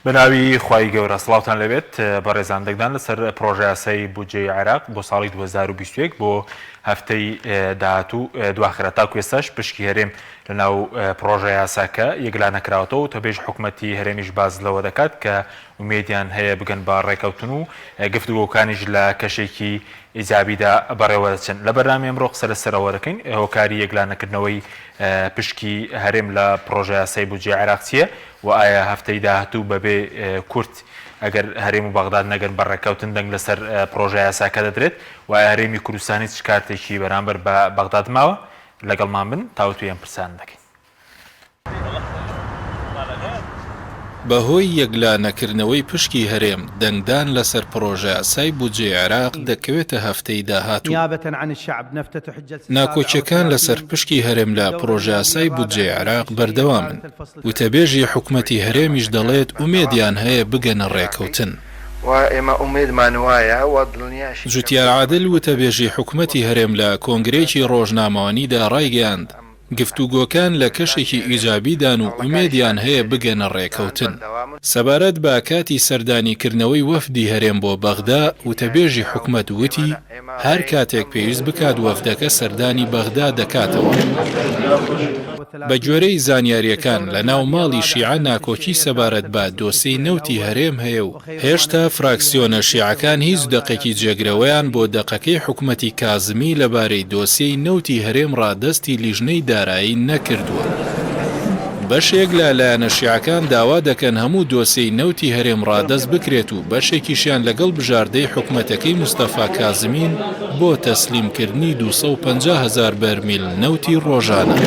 بەناوی خوای گەورە سڵاوتان لەبێت بەڕێزاندەکدان لەسەر پرۆژە یاسای بودجێی عێراق بۆ ساڵی 2021 بۆ هەفتەی داهاتوو دواخرە تاکو ئێستاش پشکی هەرێم لەناو پرۆژە یاساکە یەکلا نەکراوەتەوە و تەبێژ حکوومەتی هەرێمیش باز لەوە دەکات کە ومێدیان هەیە بگەن بە ڕێکەوتن و گفتوگۆکانیش لە کەشێکی ئیجابیدا بەڕێوە دەچن. لە بەرنامەی ئەمڕۆ قسە لەسەرەوە دەکەین هۆکاری یەکلانەکردنەوەی پشکی هەرێم لە پرۆژە یاسای بودجێی عێراق چییە و ئایا هەفتەی داهاتوو بەبێ کورت ئەگەر هەرێم و بەغداد نەگەن بەڕێکەوتن دەنگ لەسەر پرۆژە یاساکە دەدرێت و هەرێمی کوردستانی چ کارتێکی بەرامبەر بە بەغداد ماوە لەگەڵمان بن تاوتوی ئەم پرسان دەکەین. بەهۆی یەکلانەکردنەوەی پشکی هەرێم دەنگدان لەسەر پرۆژە یاسای بودجێی عێراق دەکەوێتە هەفتەی داهاتوو. ناکۆچیەکان لەسەر پشکی هەرێم لە پرۆژە یاسای بودجێی عێراق بەردەوامن. وتەبێژی حکوومەتی هەرێمیش دەڵێت ومێدیان هەیە بگەنە ڕێکەوتن. جوتیار عادل وتەبێژی حکوومەتی هەرێم لە کۆنگرێکی ڕۆژنامەوانیدا ڕایگەیاند گفتوگۆکان لە کەشێکی ئیجابیدان و ئومێدیان هەیە بگەنە ڕێکەوتن. سەبارەت بە کاتی سەردانیکردنەوەی وەفدی هەرێم بۆ بەغدا وتەبێژی حکوومەت وتی هەر کاتێک پێویست بکات وەفدەکە سەردانی بەغدا دەکاتەوە. بە گوێرەی زانیاریەکان لە ناو ماڵی شیعە ناکۆکی سەبارەت بە دۆسەی نەوتی هەرێم هەیە و هێشتا فراکسیۆنە شیعەکان هیچ دەقێکی جێگرەوەیان بۆ دەقەکەی حکوومەتی کازمی لەبارەی دۆسەی نەوتی هەرێم ڕادەستی لیژنەی دارایی نەکردووە. بەشێک لە لایەنە شیعەکان داوا دەکەن هەموو دۆسەی نەوتی هەرێم ڕادەست بکرێت و بەشێکیشیان لەگەڵ بژاردەی حکوومەتەکەی موستەفا کازمین بۆ تەسلیمکردنی 250,000 بەرمیل نەوتی ڕۆژانە.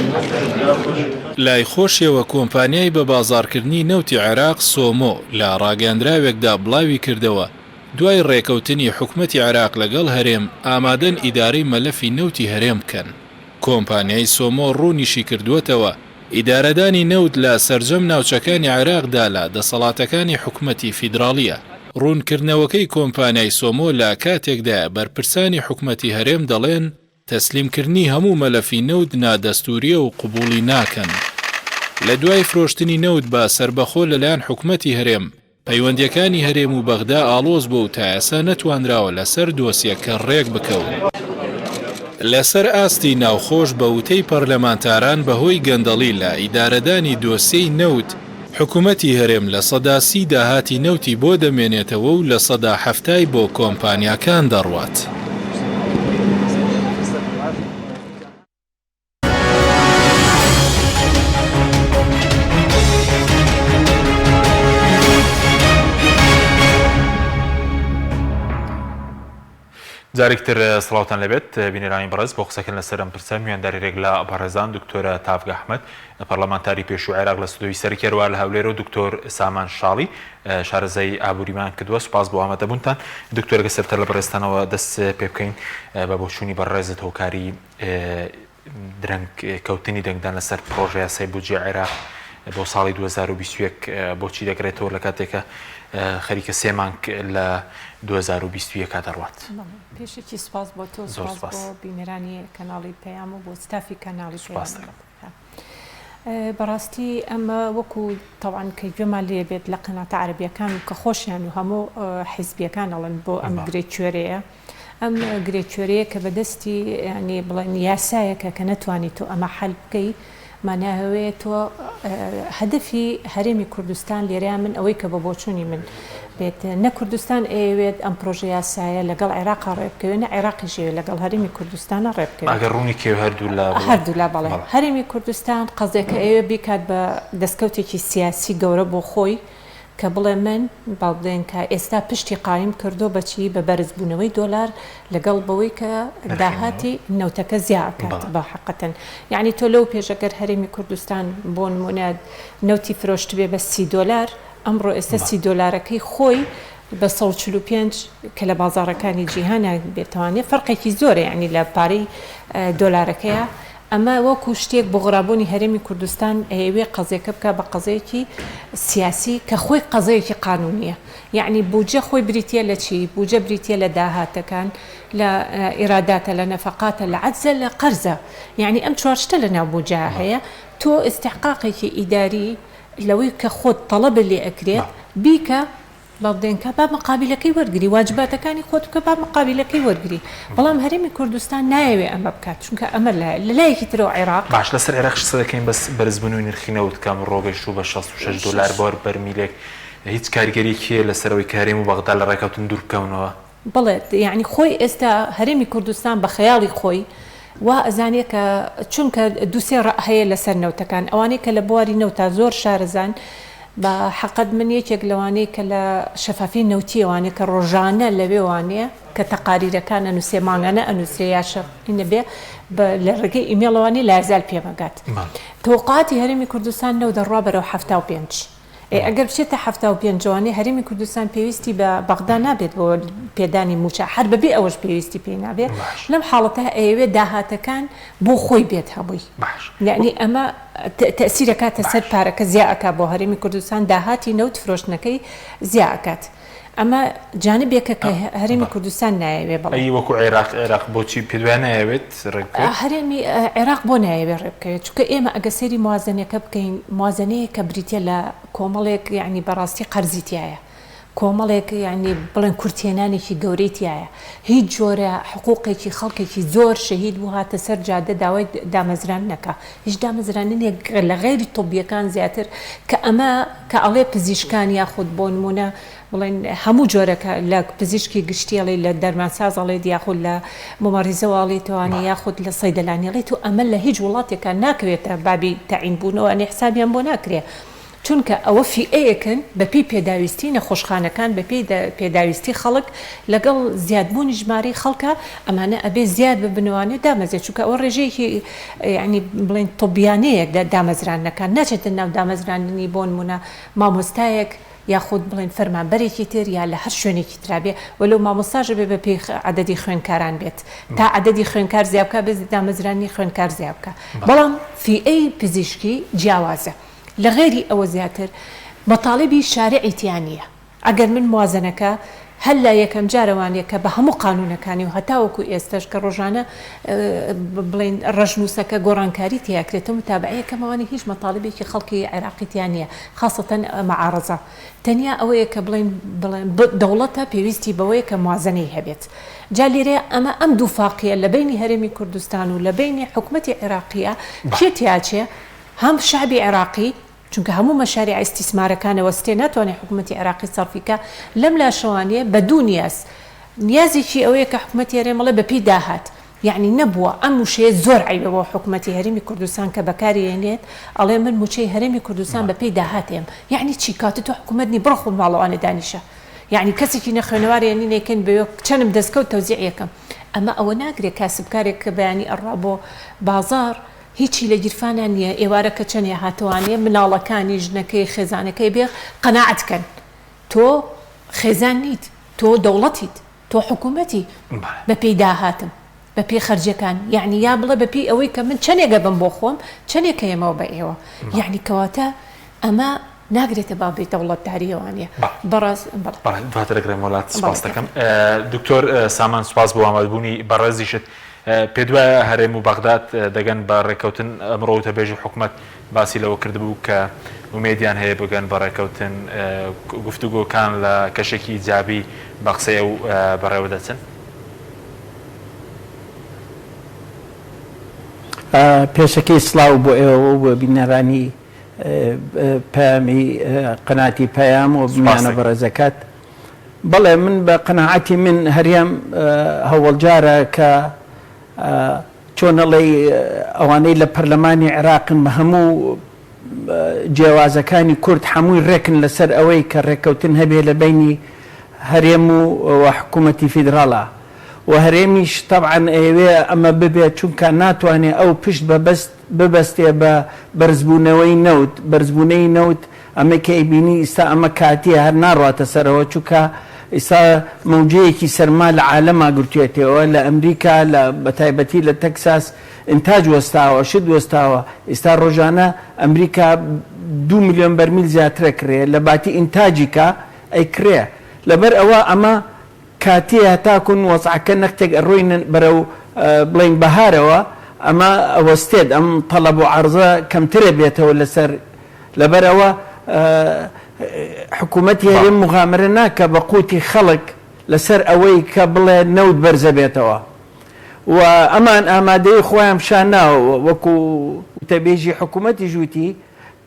لای خۆشیەوە کۆمپانیای بە بازارکردنی نەوتی عێراق سۆمۆ لە ڕاگەاندراوێکدا بڵاوی کردەوە دوای ڕێکەوتنی حکوومەتی عێراق لەگەڵ هەرێم ئامادەن ئیدارەی مەلەفی نەوتی هەرێم بکەن. کۆمپانیای سۆمۆ ڕوونیشی کردووەتەوە ئیدارەدانی نەوت لە سەرجەم ناوچەکانی عێراقدا لە دەسەڵاتەکانی حکوومەتی فیدراڵیە. ڕوونکردنەوەکەی کۆمپانیای سۆمۆ لە کاتێکدا بەرپرسانی حکوومەتی هەرێم دەڵێن تەسلیمکردنی هەموو مەلەفی نەوت نادەستوریە و قبوڵی ناکەن. لە دوای فرۆشتنی نەوت بە سربەخۆ لەلایەن حکوومەتی هەرێم پەیوەندیەکانی هەرێم و بەغدا ئاڵۆز بوو تا ئێستا نەتوانراوە لەسەر دۆسیەکە ڕێک بکەون. لەسەر ئاستی ناوخۆش بە وتەی پەرلەمانتاران بەهۆی گەندەڵی لە ئیدارەدانی دۆسەی نەوت حکوومەتی هەرێم لە سەدا 30 داهاتی نەوتی بۆ دەمێنێتەوە و لە سەدا 70 بۆ کۆمپانیاکان دەڕوات. جارێکتر سڵاوتان لەبێت بینێرانی بەڕێز بۆ قسەکردن لەسەر ئەم پرسە میواندارێک لە بەڕێزان دکتۆرە تافگە ئەحمەد پەرلەمانتاری پێشوو عێراق لە سودۆی سەرکێڕوا لە هەولێر و دکتۆر سامان شاڵی شارەزای ئابووریمان کردووە. سوپاس بۆ ئامادەبوونتان. دکتۆر گەسەرتە لە بەڕێستانەوە دەست پێ بکەین بە بۆچوونی بەڕێزت هۆکاری درەنگ کەوتنی دەنگدان لەسەر پرۆژە یاسای بودجێی عێراق بۆ ساڵی 2021 بۆچی دەکرێتەوە لە کاتێکە خەریکە 3 مانگ لە 2021 دەڕوات. پێشێکی سپاس بۆ تۆ، سپاس بۆ بینەرانی کەناڵی پەیام و بۆ ستافی کەناڵی پەیام. بەڕاستی ئەمە وەکو تەوان کە گوێمان لێ بێت لە قەناتە عەرەبیەکان کە خۆشیان و هەموو حیزبیەکان ئەڵێن بۆ ئەم گرێکوێرەیە. ئەم گرێکوێرەیە کە بەدەستی ینی بڵێن یاسایەکە کە نەتوانی تۆ ئەمە حەل بکەی ماناوەیە تۆ هەدەفی هەرێمی کوردستان لێرەیە من ئەوەی کە بە بۆچوونی من بێت نە کوردستان ئەوێت ئەم پرۆژە یاسایە لەگەڵ عێراقا ڕێبکەوێنە عێراقیژێوێت لەگەڵ هەرێمی کوردستانە ڕێبکەوێت. ئەگەر ڕوونی کێو هەردوو لا بەڵێ هەرێمی کوردستان قەزێکە ئەوێ بیکات بە دەستکەوتێکی سیاسی گەورە بۆ خۆی کە بڵێ من باڵدێن کە ئێستا پشتی قایم کردو بەچی بە بەرزبوونەوەی دۆلار لەگەڵ بەوەی کە داهاتی نەوتەکە زیاکات بە حقەتەن. یعنی تۆ لەو پێشەگەر هەرێمی کوردستان بۆ نمونە نەوتی فرۆشت بێ بە $30 ئەمڕۆ ئێستا $30ەکەی خۆی بە 145 کە لە بازاڕەکانی جیهانە بێتوانێت فەرقێکی زۆرە یعنی لە پارەی دۆلارەکەیە. ئەمە وەکو شتێک بۆ غڕابوونی هەرێمی کوردستان ئەوێ قەزێکە بکە بە قەزەیەکی سیاسی کە خۆی قەزەیەکی قانونیە. یعنی بودجە خۆی بریتە لە چی؟ بودجە بریتە لە داهاتەکان، لە ئیراداتە، لە نەفەقاتە، لە عەجزە، لە قەرزە. یعنی ئەم چوار شتە لە ناو بودجە هەیە. تۆ ئیستحقاقێکی ئیداری لەوەی کە خۆت تەڵەب لێ ئەکرێت بیکە بەڵدێنکە با مقابلەکەی وەرگری واجباتەکانی خۆت بکە با مقابلەکەی وەرگری بەڵام هەرێمی کوردستان نایەوێ ئەمە بکات چونکە ئەمە لە لایەکی ترەوە عێراق باش لەسەر عێراق شت دەکەین بەس بەرزبوونەوەی نرخینەوت کەم ڕۆگەشت و بە 66 دلار بۆ بەرمیلێک هیچ کاریگەریەکیە لەسەرەوەی کارێم و بەغدا لە ڕێکەوتن دوور بکەونەوە بڵێ یعنی خۆی ئێستا هەرێمی کوردستان بە خەیاڵی خۆی وا ئەزانێ کە چونکە دووسێ هەیە لەسەر نەوتەکان ئەوانەی کە لە بواری نەوتا زۆر شارەزان بە حەقت من یەکێک لەوانەیە کە لە شەفافی نەوتی ئەوانەیە کە ڕۆژانە لەوێ وانەیە کە تەقاریرەکان ئەنووسێ مانگانە ئەنووسێ یا شەقینە بێ لە ڕێگەی ئیمێڵەوانی لازال پێمەگات تۆقاتی هەرێمی کوردستان نەو دەڕوا بەرەو 75 ئەگەر بچێتە 75 جوانی هەرێمی کوردستان پێویستی بە بەغدا نابێت بۆ پێدانی موچە هەر بەبێ ئەوەش پێویستی پێ نابێت لەم حاڵەتە ئەوێ داهاتەکان بۆ خۆی بێت هەمووی یعنی ئەمە تەسیرەکاتە سەر پارەکە زیاکات بۆ هەرێمی کوردستان داهاتی نەوت فرۆشتنەکەی زیاکات ئەمە جانبێکە کە هەرێمی کوردستان نایەوێ بڵێ ئەی وەکو عێراق بۆچی پێدوان نایەوێت هەرێمی عێراق بۆ نایەوێت ڕێ بکەوێت چونکە ئێمە ئەگە سێری موازنەکە بکەین موازنەیە کە بریتە لە کۆمەڵێک یعنی بەڕاستی قەرزیتیایە کۆمەڵێک یعنی بڵێن کورتێنانێکی گەورەیتیایە هیچ جۆرە حقوقێکی خەڵکێکی زۆر شەهید بوو هاتە سەر جادە داوای دامەزران نەکە هیچ دامەزرانێک لە غێری تۆبیەکان زیاتر کە ئەمە کە ئەڵێ پزیشکان یاخود بۆ نمونە بڵێن هەموو جۆرەکە لە پزیشکی گشتیڵی لە دەرمانسازڵێت یاخود لە ممەریزەواڵێتوانی یاخود لە سەیدەلانیڵێت و ئەمە لە هیچ وڵاتێکە ناکرێتە بابی تەعینبوونەوە ئەنێ حسابیان بۆ ناکرێت چونکە ئەوە فیئەیەکن بەپی پێداویستی نەخۆشخانەکان بەپی پێداویستی خەڵک لەگەڵ زیادبوونی ژماری خەڵکە ئەمانە ئەبێ زیاد ببنوانێت دامەزێت چونکە ئەوە ڕێژەیەکی ینی بڵێن تۆبیانەیەک دامەزرانەکان ناچێتە ناو دامەزرانی بۆ نمونە مامۆستایەک یاخود بڵێن فەرمانبەرێکی تر یا لە هەر شوێنێکی ترابێ وەلو مامۆستاژە بێ بە پێی عەدەدی خوێنکاران بێت تا عەدەدی خوێنکار زیابکە بێت دامەزرانی خوێنکار زیابکە بەڵام فیئەی پزیشکی جیاوازە لە غێری ئەوە زیاتر مەطالبی شارعیتیان نییە ئەگەر من موازنەکە هەل لا یەکەم جارەوانەیە کە بە هەموو قانونەکانی و هەتاوەکو ئێستش کە ڕۆژانە بڵێن ڕژنووسەکە گۆڕانکاری تیاکرێتەوە متابعەیەکەمەوانی هیچ مەطالبێکی خەڵکی عێراقیتیان نییە خاصەتەن مەعارەزە تەنیا ئەوەیە کە بڵێن دەوڵەتە پێویستی بەوەیە کە موازنەی هەبێت جا لێرێ ئەمە ئەم دوو فاقیە لە بینی هەرێمی کوردستان و لە بینی حکوومەتی عێراقیە کێتیاچێ هەم شعبی عێراقی چونکە هەموو مەشارێع ئیستیسمارەکانەوە ستێ ناتوانێت حکوومەتی عێراقی سەرفیکە لەم لاشەوانەیە بە دوو نیازێکی ئەوەیە کە حکوومەتی هەرێمەڵێ بەپی داهات یعنی نەبووە ئەم موشەیە زۆر عیبە بۆ حکوومەتی هەرێمی کوردستان کە بەکاری هێنێت ئەڵێ من موچەی هەرێمی کوردستان بەپی داهاتێم یعنی چی کاتە تۆ حکوومەتنی بڕۆ خۆ ماڵەوانە دانیشە یعنی کەسێکی نەخوێنەواری نێکن بێ چەندم دەستکەوت تەوزیع یەکەم ئەمە ئەوە ناگرێت کاسبکارێک کە بەیانی ئەڕا بۆ بازار هیچی لە گیرفانان نییە ئێوارەکە چەندێ هاتوانێ مناڵەکانی ژنەکەی خێزانەکەی بێ قەناعەتکەن تۆ خێزان نیت تۆ دەوڵەتیت تۆ حکوومەتی بەپێی داهاتم بەپێی خەرجەکان یعنی یا بڵێ بەپی ئەوەی کە من چەندێکە بم بۆ خۆم چەندێکە ئێمەوە بە ئێوە یعنی کەواتە ئەمە ناگرێتە بابێت دەوڵەتداریەوەوانە بەڕاست دواتر دەگرێم وڵات سپاس دەکەم دکتۆر سامان سوپاس بۆ ئامادەبوونی بەڕێزیشت پێدوایە هەرێم و بەغداد دەگەن بە ڕێکەوتن ئەمڕۆ وتەبێژی حکوومەت باسی لەوە کردبوو کە ومێدیان هەیە بگەن بە ڕێکەوتن گفتوگۆکان لە کەشێکی جیابی بە قسەیە و بەڕێوە دەچن پێشەکەی سڵاو بۆ ئێوە بۆ بینەرانی پامی قەناتی پەیام و بمیانە بەڕێزەکەت بەڵێ من بە قەناعەتی من هەریەم هەوڵجارە کە چۆنەڵێ ئەوانەی لە پەرلەمانی عێراقن بە هەموو جیاوازەکانی کورد هەمووی ڕێکن لەسەر ئەوەی کە ڕێکەوتن هەبێ لە بینی هەرێم و حکوومەتی فیدراڵە و هەرێمیش طبعاً ئەوێ ئەمە ببێت چونکە ناتوانێت ئەو پشت ببەستێ بە بەرزبوونەی نەوت ئەمە کە ئەیبینی ئێستا ئەمە کاتیە هەر ناڕاتە سەرەوە چونکە ئێستا موجەیەکی سەرما لە عالەما گرتوێتەوە لە ئەمریکا لە بەتایبەتی لە تەکساس ئینتاج وەستاوە شت وەستاوە ئێستا ڕۆژانە ئەمریکا 2 ملیۆن بەرمیل زیاترە کرێ لە باتی ئینتاجیکە ئەیکرێ لەبەر ئەوە ئەمە کاتیە تاکون وەسعەکە نەختێک ڕۆین بەرەو بڵین بەهارەوە ئەمە ئەوەستێت ئەم تەڵەب و عەرزە کەمترە بێتەوە لەسەر لەبەرەوە حکوومەتی هەرێم مغامرە ناکە بە قوتی خەڵک لەسەر ئەوەی کە بڵێ نەوت بەرزە بێتەوە و ئەمان ئامادەی خۆیان شانناوە وەکو تەبێژی حکوومەتی ژووتی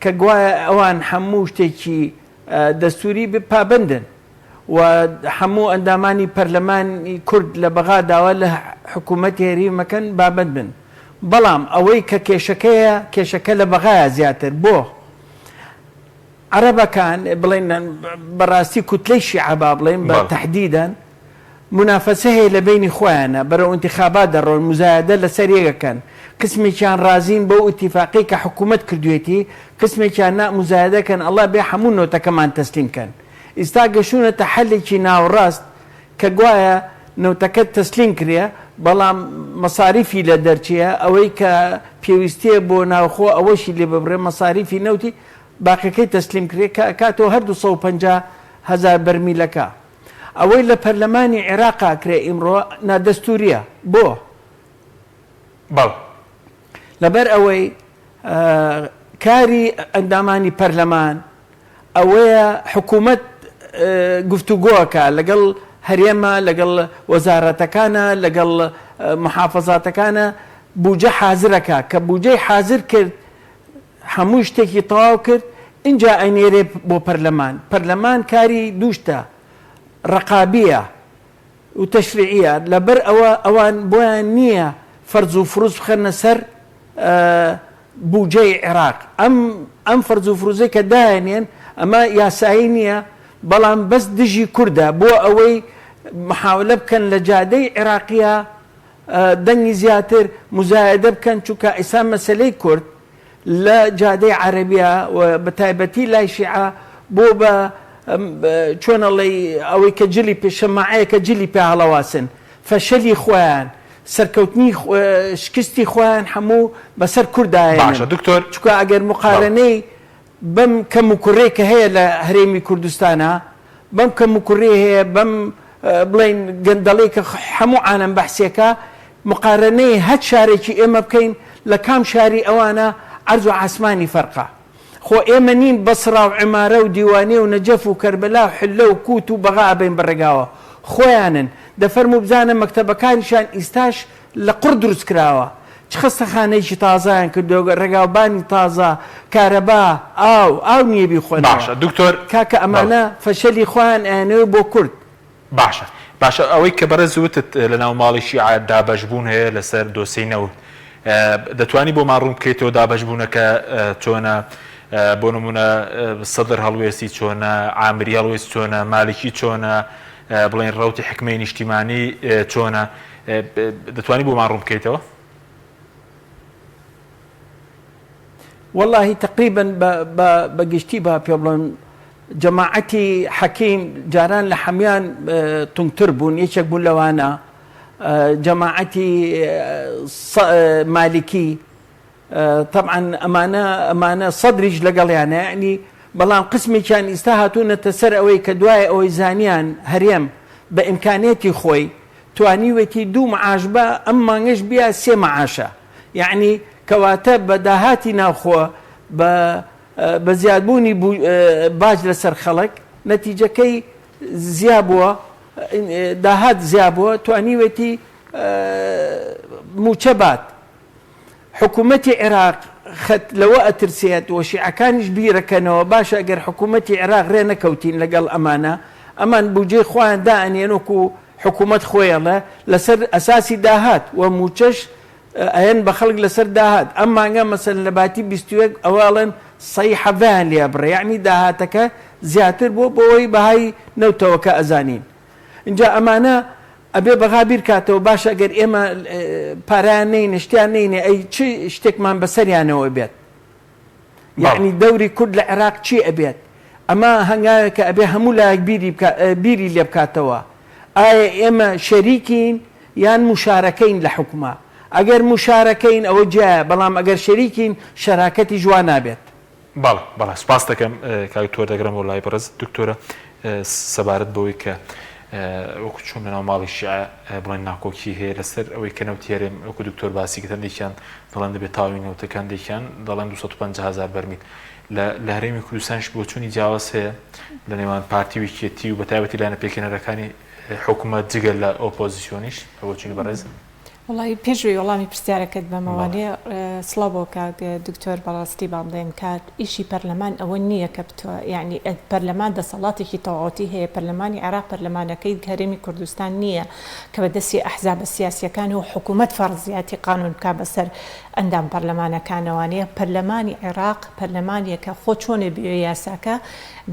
کە گوایە ئەوان هەموو شتێکی دەستوری پابندن و هەموو ئەندامانی پەرلەمانی کورد لە بەغا داوا لە حکوومەتی هەرێمەکەن بابند بن بەڵام ئەوەی کە کێشەکەیە کێشەکە لە بەغایە زیاتر بۆ عربەکان بڵێن بەڕاستی کوتلەی شیعە با بڵێن بە تەحدیدەن منافەسە هەیە لە بینی خۆیانە بەرەو انتخابات دەڕۆن مزایدە لەسەر یەکەکەن قسمێکیان رازین بۆ ئیتیفاقی کە حکوومەت کردوێتی قسمێکیان نا مزایدەکەن ئەڵڵا بێ هەموو نۆتەکەمان تەسلیمکەن ئێستا گەشونەتە حەلێکی ناوەڕاست کە گوایە نەوتەکەت تەسلیم کرێ بەڵام مەساریفی لە دەرچیە ئەوەی کە پێویستیە بۆ ناوخۆ ئەوەشی لێ ببڕێ مەساریفی نەوتی باقیەکەی تەسلیم کرێ کاتەوە هەر 250,000 بەرمیلەکە ئەوەی لە پەرلەمانی عێراقا کرێ ئیمڕۆ نادەستوریە بۆ لەبەر ئەوەی کاری ئەندامانی پەرلەمان ئەوەیە حکوومەت گفتوگۆکە لەگەڵ هەرێمە لەگەڵ وەزارەتەکانە لەگەڵ محافەزاتەکانە بوجە حازرەکە کە بوجەی حازر کرد هەموو شتێکی تەواو کرد اینجا ئەنێرێ بۆ پەرلەمان کاری دووشتە ڕقابیە و تەشریعیە لەبەر ئەوان بۆیان نییە فەرز و فروز بخەنە سەر بوجەی عێراق ئەم فەرز و فروزەی کە داهێنێن ئەمە یاسایی نییە بەڵام بەس دژی کووردە بۆ ئەوەی محاولە بکەن لە جادەی عێراقیە دەنگی زیاتر مزایدە بکەن چونکە ئێستا مەسەلەی کورد لە جادەی عەرەبیە و بە تایبەتی لای شیعە بۆ بە چۆنەڵی ئەوەی کە جلی پێشەماعەیە کە جلی پێ هەڵەواسن فەشەلی خۆیان سەرکەوتنی شکستی خۆیان هەموو بەسەر کوردایە چونکە ئەگەر مقارنەی بەم کەم و کوڕێ کە هەیە لە هەرێمی کوردستانە بەم کەم و کوڕێ هەیە بەم بڵێن گەندەڵی کە هەموو عالەم بەحسێکە مقارنەی هەر شارێکی ئێمە بکەین لە کام شاری ئەوانە عەرز و عاسمانی فەرقە خۆ ئێمە نین بەسڕا و عمارە و دیوانێ و نەجەف و کەربەلا و حلە و کووت و بەغا ئەبێن بەڕێگاوە خۆیانن دەفەرموو بزانە مەکتەبەکانیشان ئیستاش لە قوڕ دروست کراوە چ خستەخانەیەکی تازایان کردو ڕێگاوبانی تازە کارەبا ئاو نییە بیخۆن دکتۆر کاکە ئەمانە فەشەلی خۆیان ئەیانەوە بۆ کورد باشە ئەوەی کە بەڕێز وتت لە ناو ماڵی شیعە دابەشبوون هەیە لەسەر دۆسەی نەوت دەتوانی بۆ ماڕوون بکەیتەوە دابەشبوونەکە چۆنە بۆ نمونە سەدر هەڵوێستی چۆنە عامری هەڵوێست چۆنە مالکی چۆنە بڵێن ڕەوتی حکمەی نیشتیمانی چۆنە دەتوانی بۆ ماڕوون بکەیتەوە والله تقریبا بەگشتی با پێ بڵێن جەماعەتی حەکیم جاران لە هەمیان تونگتر بوون یەکێک بوون لەوانە جەماعەتی مالکی طبعا ئەمانە سەدریش لەگەڵیانە یعنی بەڵام قسمێکیان ئیستا هاتوونەتە سەر ئەوەی کە دوای ئەوەی زانیان هەرێم بە ئیمکانێتی خۆی توانیوێتی 2 معاش بە ئەم مانگەش بیا 3 معاشە یعنی کەواتە بە داهاتی ناوخۆ بە زیادبوونی باج لەسەر خەڵک نەتیجەکەی زیابووە داهات زیابووە توانیوێتی موچە بات حکوومەتی عێراق خەت لەوە ئەترسێت و شیعەکانیش بیرەکەنەوە باشە ئەگەر حکوومەتی عێراق ڕێ نەکەوتین لەگەڵ ئەمانە ئەمان بودجێ خۆیان دائەنێن وەکو حکوومەت خۆیەڵە لەسەر ئەساسی داهات و موچەش ئەیەن بە خەڵک لەسەر داهات ئەم مانگە مەسەل لە باتی 21 ئەوواڵێن سەی حەڤیان لێ بڕێ یعنی داهاتەکە زیاتر بۆ بۆەوەی بەهای نەوتەوەکە ئەزانین اینجا ئەمانە ئەبێ بەغا بیر کاتەوە باشە ئەگەر ئێمە پارایان نینە شتیان نینێ ئەی چ شتێکمان بەسەریانەوە بێت یعنی دەوری کورد لە عێراق چی ئەبێت ئەمە هەنگاوێکە ئەبێ هەموو لایەک بیری لێ بکاتەوە ئایا ئێمە شەریکین یان مشارەکەین لە حکومە ئەگەر مشارەکەین ئەوە جایە بەڵام ئەگەر شەریکین شەراکەتی جوان نابێت بەڵێ سپاس دەکەم کاک تۆر دەگرم بۆ لای بەڕێز دکتۆرە سەبارەت بەوەی کە وەکو چۆن لەناو ماڵی شیعە بڵێن ناکۆکی هەیە لەسەر ئەوەی کە نەوت هێرێم وەکو دکتۆر باسیکردن دێکیان دەڵێن دەبێت تاوی نەوتەکان دێکیان دەڵێن 250,000 بەرمیل لە هەرێمی کوردستانش بۆ چوونی جیاواز هەیە لە نێوان پارتی ویکێتی و بەتایبەتی لایەنە پێکهێنەرەکانی حکوومەت جگە لە ئۆپۆزیسیۆنیش ئەوە چی بەڕێز وڵی پێشوی وەڵامی پرسیارەکەت بەمەوانێ سڵاو بۆ کاک دکتۆر بەڕاستی با بڵێن کات ئیشی پەرلەمان ئەوە نییە کە بتووە یعنی پەرلەمان دەسەڵاتێکی تەواوەتی هەیە پەرلەمانی عێراق پەرلەمانەکەی هەرێمی کوردستان نییە کە بەدەستی ئەحزابە سیاسیەکان و حکوومەت فەرزیاتی قانون بکا بەسەر ئەندام پەرلەمانەکانەوانەیە پەرلەمانی عێراق پەرلەمانیەکە خۆ چۆنێ بێ یاساکە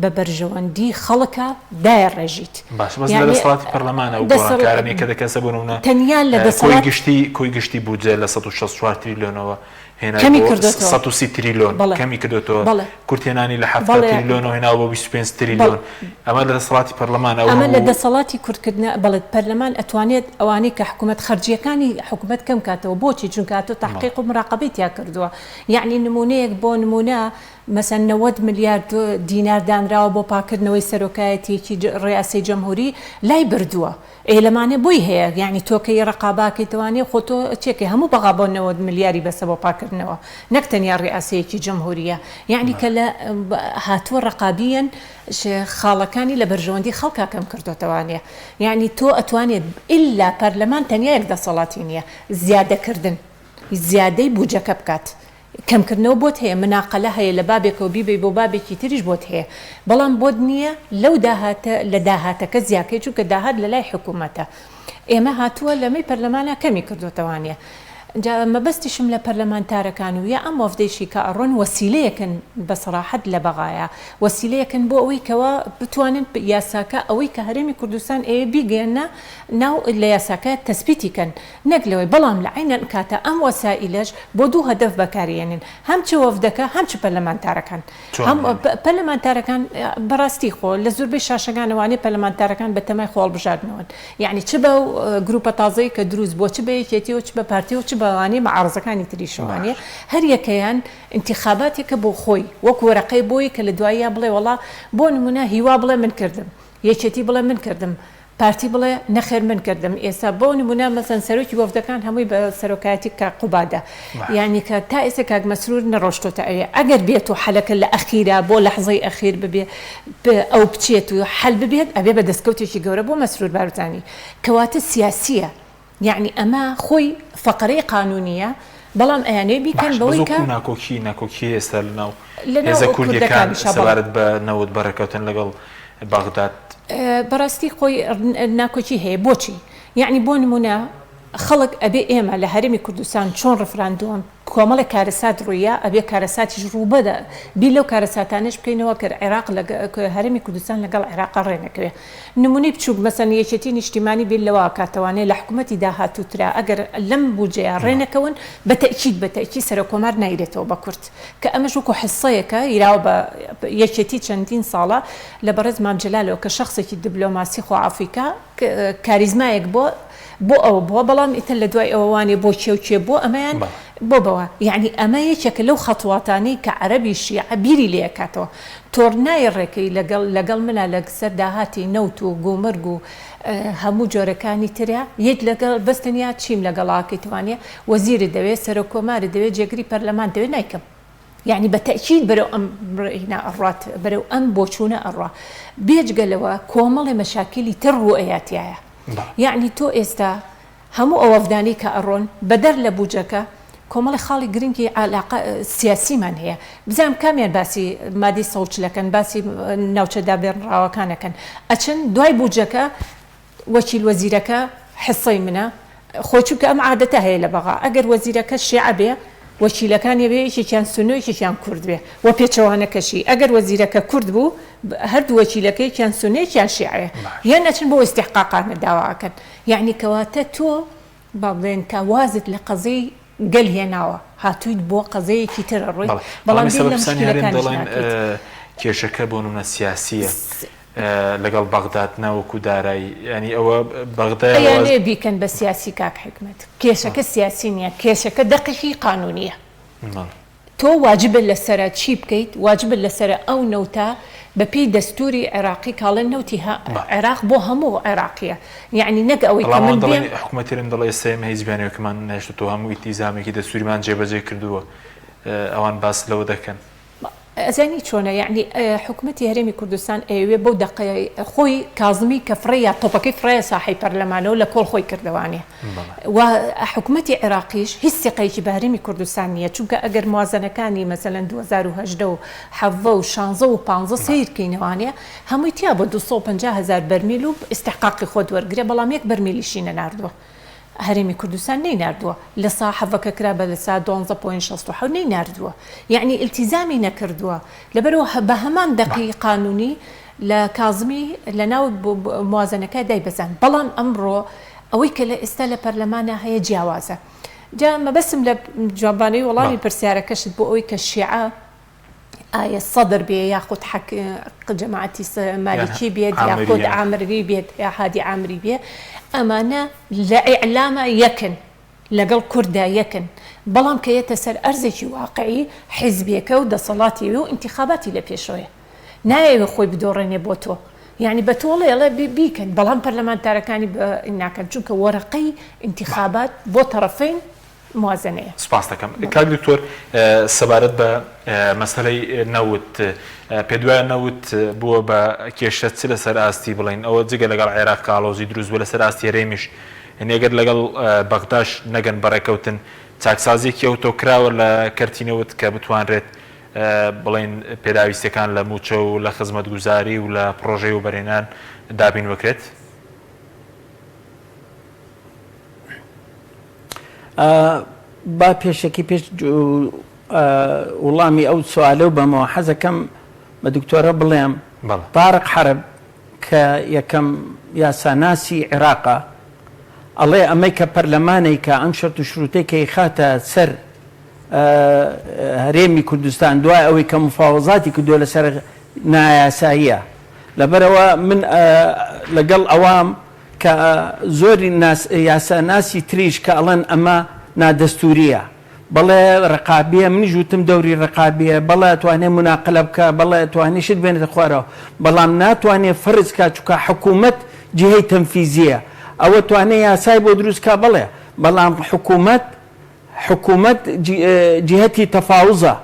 بە بەرژەوەندی خەڵکە دایڕێژیت باش بەس لە دەسەڵاتی پەرلەمانە و گۆڕانکارانی کە دەکەسە بوونە تەنیا لە دەسەڵات کۆی گشتی بوجە لە 164 تریلیۆنەوە کەمی کردوێتەوە 130 تریلیۆن کەمی کردوێتەوە کورتێنانی لە 7 تریلیۆنەوە هێناوە بۆ 25 تریلیۆن ئەمە لە دەسەڵاتی پەرلەمانە ئەمە لە دەسەڵاتی کورتکردن بەڵێت پەرلەمان ئەتوانێت ئەوانەی کە حکوومەت خەرجیەکانی حکوومەت کەم کاتەوە بۆچی چونکاتەوە تحقیق و مراقبەی تیا کردووە یعنی نمونەیەک بۆ نمونە مثلا 90 ملیارد دینار دانراوە بۆ پاکردنەوەی سەرۆکایەتێکی ڕێاسی جەمهوری لای بردووە ئێلەمانێ بۆی هەیە یعنی تۆکەی ڕقاباکەیتوانێ خۆتۆ چێکی هەموو بەغا بۆ 90 ملیاری بەسە بۆ پاکردنەوە نەک تەنیا ڕێاسەیەکی جەمهوریە یعنی کە لە هاتووە ڕقابیەن خاڵەکانی لە بەرژەوەندی خەڵکا کەم کردوتەوانێ یعنی تۆ ئەتوانێت ئللا پەرلەمان تەنیا یەک دەسەڵاتی نییە زیادەکردن زیادەی بوجەکە بکات کەمکردنەوە بۆت هەیە مناقەلە هەیە لە بابێکەوە بیبێ بۆ بابێکی تریش بۆت هەیە بەڵام بۆت نییە لەو داهاتە لە داهاتەکە زیاکەی چونکە داهات لە لای حکوومەتە ئێمە هاتووە لەمەی پەرلەمانە کەمی کردوتەوانێ مەبەستیشم لە پەرلەمانتارەکان و یا ئەم وەفدەیشی کە ئەڕۆن وەسیلەیەکن بەسەراحەت لە بەغایە وەسیلەیەکن بۆ ئەوەی کەوە بتوانن یاساکە ئەوەی کە هەرێمی کوردستان ئێ بیگەێنە ناو لە یاساکە تەسبیتیکەن نەک لەوەی بەڵام لە عینەن کاتە ئەم وەسائلەش بۆ دوو هەدەف بەکارێنن هەم چ وەفدەکە هەم چ پەرلەمانتارەکان پەرلەمانتارەکان بەڕاستی خۆ لە زۆربەی شاشەکانەوانێ پەرلەمانتارەکان بە تەمای خۆڵبژاردنەوەن یعنی چ بە گروپە تازەی کە دروست بۆ چ بە یەکێتیەوە چ بە پارتیەوە چ بەوانەی مەعارەزەکانی تریشەوانێ هەر یەکەیان انتخاباتێکە بۆ خۆی وەک وەرەقەی بۆی کە لە دواییە بڵێ وەڵا بۆ نمونە هیوا بڵێ من کردم یەکێتی بڵێ من کردم پارتی بڵێ نەخێر من کردم ئێستا بۆ نمونە مەسەن سەرۆکی وەفدەکان هەمووی بە سەرۆکایەتی کە قوبادە یعنی کە تا ئێستا کاک مەسرور نەڕۆشتۆتە ئەوێ ئەگەر بێت و حەلەکە لە ئەخیرا بۆ لەحزەی ئەخیر ببێ ئەو بچێت و حەل ببێت ئەبێ بە دەستکەوتێکی گەورە بۆ مەسرور بارزانی کەواتە سیاسیە یعنی ئەمە خۆی فەقەرەی قانونیە بەڵام ئەیانەیە بیکەن بەوەی کە ناکۆکی ئێستا لەناو هێزە کوردیەکان سەبارەت بە نەوت بەڕێکەوتن لەگەڵ بەغداد بەڕاستی خۆی ناکۆکی هەیە بۆچی یعنی بۆ نمونە خەڵک ئەبێ ئێمە لە هەرێمی کوردستان چۆن ڕفراندوم کۆمەڵە کارەسات ڕوویە ئەبێ کارەساتیش ڕووبەدە بی لەو کارەساتانش بکەینەوە کە عێراق هەرێمی کوردستان لەگەڵ عێراق ڕێنەکەوێ نمونەی بچووک مەسەن یەکێتی نیشتیمانی بێت لەوە کاتەوانەیە لە حکوومەتی داهاتووترا ئەگەر لەم بوجەیە ڕێنەکەون بەتەئکید سەرۆکۆمار نایرێتەوە بە کورت کە ئەمەش وەکو حسەیەکە ئیراوە بە یەکێتی چەندین ساڵە لە بەڕێز مام جەلالەوە کە شخصێکی دیبلۆماسی خۆعافریکا کاریزمایەک بۆ ئەو بۆ بەڵام ئیتر لە دوای ئەووانێ بۆ کێوچێ بۆ ئەمەیان بۆ بەوە یعنی ئەمە یەکێکە لەو خەتواتانەی کە عەرەبی شیعە بیری لێ ئەکاتەوە تۆڕنای ڕێکەی لەگەڵ منە لەسەر داهاتی نەوت و گومرگ و هەموو جۆرەکانی تریا یەک لەگەڵ بەستنیا چیم لەگەڵاکەیتوانێ وەزیرە دەوێت سەرۆکۆمارە دەوێت جێگری پەرلەمان دەوێت نایکەم یعنی بەتەئکید بەرەو ئەم ئەڕات بەرەو ئەم بۆچوونە ئەڕوا بێجگەلەوە کۆمەڵی مەشاکلی تر ڕوئەیاتیایە یعنی تۆ ئێستا هەموو ئەوەفدانی کە ئەڕۆن بەدەر لە بوجەکە کۆمەڵی خاڵی گرنگی علاقە سیاسیمان هەیە بزانام کامیان باسی مادی سەوچلەکەن باسی ناوچەدا بێنراوەکانەکەن ئەچن دوای بوجەکە وەکیل وەزیرەکە حسەی منە خۆچووکە ئەم عادەتە هەیە لە بەغا ئەگەر وەزیرەکە شیعە بێ وەکیلەکانی بێ یەکێکیان سونی یەکێکیان کورد بێ و پێچەوانەکەشی ئەگەر وەزیرەکە کورد بوو هەردوو وەکیلەکەیکیان سونەیەکیان شیعەیە یان نەچن بۆ ئیستیحقاقانە داواکەن یعنی کەواتە تۆ با بڵێن کە وازت لە قەزەی گەل هێناوە هاتوویت بۆ قەزەیەکی ترە ڕۆی بەڵام دەڵێن کێشەکە بۆ نمونە سیاسیە لەگەڵ بەغداد ناوەکو دارایی ینی ئەوە بەغدایانێ بیکەن بە سیاسی کاک حکمت کێشەکە سیاسی نییە کێشەکە دەقیقی قانونیە تۆ واجبە لەسرە چی بکەیت واجبە لەسرە ئەو نەوتە بەپی دەستوری عێراقی کاڵێن نەوتی عێراق بۆ هەموو عێراقیە یعنی نەک ئەوەی کە من بێ حکوومەتێرم دەڵێ سێم هیزبیانەکەمان نێشتۆ هەموو ئیتیزامێکی دەستوریمان جێبەجێ کردووە ئەوان باس لەوە دەکەن ئەزانی چۆنە یعنی حکوومەتی هەرێمی کوردستان ئەوێ بەو دقەیە خۆی کازمی کە فڕەیە تۆپەکەی فڕەیە ساحەی پەرلەمانەوە لە کۆڵ خۆی کردوانێ و حکوومەتی عێراقیش هیچ سقەیەکی بە هەرێمی کوردستان نییە چونکە ئەگەر موازنەکانی مەسەلەن 2010 و 7 و 16 و 15 سیرکەینەوانەیە هەمووی تیا بە 250,000 بەرمیل و استحقاقی خۆ وەرگرێ بەڵام یەک بەرمیلیشی نەناردووە هەرێمی کوردستان نەیناردووە لە ساحەفەکە کرا بە لە سا 12.67 نەیناردووە یعنی ئیلتیزامی نەکردووە لەبەرەوە بە هەمان دقی قانونی لە کازمی لە ناو موازنەکە دایبەزان بەڵام ئەمڕۆ ئەوەی کە لە ئێستا لە پەرلەمانە هەیە جیاوازە جا مەبەسم لە جوابانەی وەڵامی پرسیارەکەشت بۆ ئەوەی کە شیعە ئایا سەدر بێ یاخود جەماعەتی مالیکی بێت یاخود عامری بێت یا هادی عامری بێ ئەمانە لە ئیعلامە یەکن لەگەڵ کووردا یەکن بەڵام کە یەتە سەر ئەرزێکی واقعی حیزبیەکە و دەسەڵاتی و انتخاباتی لە پێشۆیە نایەوێ خۆی بدۆڕێنێ بۆ تۆ یعنی بە تۆڵێڵە بیکەن بەڵام پەرلەمانتارەکانی ناکەن چونکە وەرەقەی انتخابات بۆ تەرەفین موازنەیە سپاس دەکەم کاک دکتۆر سەبارەت بە مەسەلەی نەوت پێدوایە نەوت بووە بە کێشە چ لەسەر ئاستی بڵین ئەوە جگە لەگەڵ عێراق کاڵۆزی دروست بووە لەسەر ئاستی هەرێمیش هەنێگەر لەگەڵ بەغداش نەگەن بەڕێکەوتن چاکسازیێکی ئەوتۆکراوە لە کەرتینەوت کە بتوانرێت بڵین پێداویستەکان لە موچە و لە خزمەتگوزاری و لە پرۆژەی و بەرهێنان دابین وەکرێت با پێشەکی پێش وڵامی ئەو سوالە و بەمەوە حەزەکەم بە دکتۆرە بڵێم تارق حەرب کە یەکەم یاساناسی عێراقە ئەڵێ ئەمەی کە پەرلەمانەی کە ئەم شەرت و شروتێکی خاتە سەر هەرێمی کوردستان دوای ئەوەی کە مفاوەزاتی کردووە لەسەر نایاساییە لەبەرەوە من لەگەڵ ئەوام کە زۆری یاساناسی تریش کە ئەڵەن ئەمە نادەستوریە بەڵێ ڕقابیە منیش وتم دەوری ڕقابیە بەڵێ توانێت مناقلە بکە بەڵێ توانێشت بێنێتە خوارەوە بەڵام ناتوانێت فەرز کا چووکە حکوومەت جهەی تەنفیزیە ئەوە توانێت یاسای بۆ دروستکە بڵێ بەڵام حکوومەت جهەتی تەفاوزە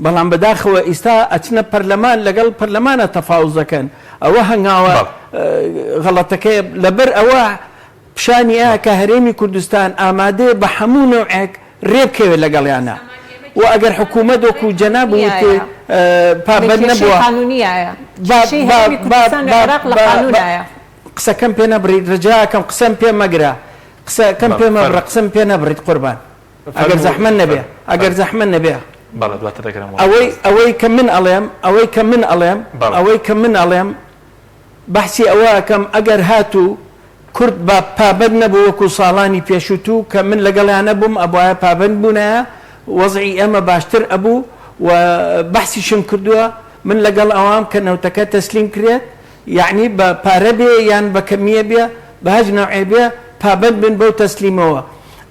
بەڵام بەداخەوە ئێستا ئەچنە پەرلەمان لەگەڵ پەرلەمانە تەفاوز دەکەن ئەوە هەنگاوە غەڵەتەکەی لەبەر ئەوە پیشانیە کە هەرێمی کوردستان ئامادەیە بە هەموو نوعێک ڕێبکەوێت لەگەڵیانە و ئەگەر حکوومەت وەکو جەناب وتێ پابەند نەبووە قسەکەم پێ نەبڕیت ڕجاکەم قسەم پێ مەگرە قسەکەم پێ مەبڕە قسەم پێ نەبڕیت قوربان ئەگەر زەحمەت نەبێ ئەگەر زەحمەت نەبێ ئەوەی کە من ئەڵێم بەحسی ئەوەکەم ئەگەر هاتوو کورد بە پابەند نەبوو وەکو ساڵانی پێشووتوو کە من لەگەڵیانە بووم ئەبواە پابەند بوونایە وەزعی ئەمە باشتر ئەبوو و بەحسیشم کردووە من لەگەڵ ئەوام کە نەوتەکە تەسلیم کرێت یعنی بە پارە بێ یان بە کەمیە بێ بە هەج نەوعێ بێ پابەند بن بەو تەسلیمەوە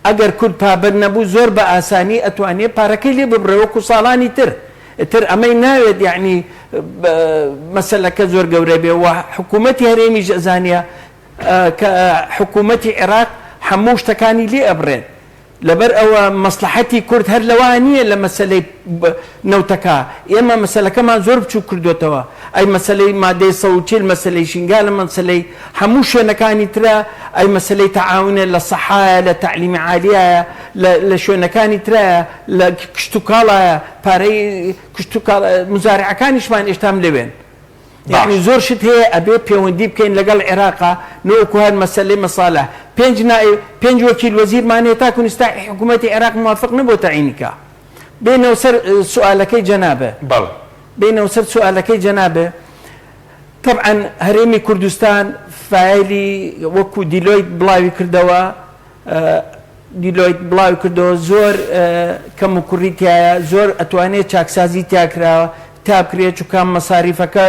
ئەگەر کورد پابەند نەبوو زۆر بە ئاسانی ئەتوانێت پارەکەی لێ ببڕێ وەکو ساڵانی تر ئەمەی ناوێت یعنی مەسەلەکە زۆر گەورە بێ و حکوومەتی هەرێمیش ئەزانیە کە حکوومەتی عێراق هەموو شتەکانی لێ ئەبڕێت لەبەر ئەوە مەسلحەتی کورد هەر لەوە نییە لە مەسەلەی نەوتەکە ئێمە مەسەلەکەمان زۆر بچوو کردوێتەوە ئەی مەسەلەی مادەی 140 مەسەلەی شینگا لە مەسەلەی هەموو شوێنەکانی ترە ئەی مەسەلەی تەعاونە لە سەحایە لە تعلیمی عالیایە لە شوێنەکانی ترایە لە کشتتوکاڵایە پارەی مزارعەکانیشمان ئێشتام لەوێن یعنی زۆر شت هەیە ئەبێ پەیوەندی بکەین لەگەڵ عێراقا نەوەکو هەر مەسەلەی مەساڵە پێنج وەکیل وەزیرمانێت تاکو ئێستا حکوومەتی عێراق موافق نەبوو تەعینیکە بێنەوە سەر سوالەکەی جەنابێ بینەوە سەر سوالەکەی جەنابێ طبعا هەرێمی کوردستان فایلی وەکو دیلۆیت بڵاوی کردەوە زۆر کەم و کوڕیتایە زۆر ئەتوانێت چاکسازی تیاکراوە تابکرێت چکان مەساریفەکە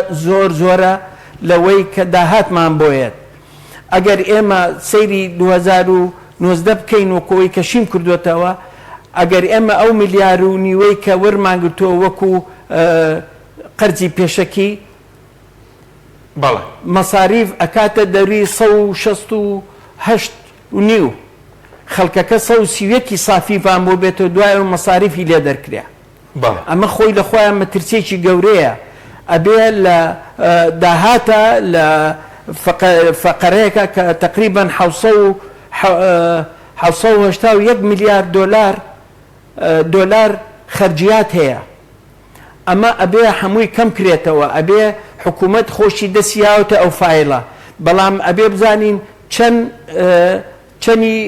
زۆرە لەوەی کە داهاتمان بۆیێت ئەگەر ئێمە سەیری 2019 بکەین وەکەوەی کە شیم کردوێتەوە ئەگەر ئێمە ئەو ملیار و نیوەی کە وەرمانگرتووە وەکو قەرزی پێشەکی بەڵێ مەساریف ئەکاتە دەوری 168.5 خەڵکەکە 130 سافیفان بۆ بێتەوە دوای و مەساریفی لێ دەرکرا ئەمە خۆی لە خۆیان مەترسێکی گەورەیە ئەبێ لە داهاتە لە فەقەرەیەکە کە تقریبا 781 میلیارد دۆلار خەرجیات هەیە ئەمە ئەبێ هەمووی کەم کرێتەوە ئەبێ حکوومەت خۆشی دەسیاوتە ئەو فایلە بەڵام ئەبێ بزانین چەندی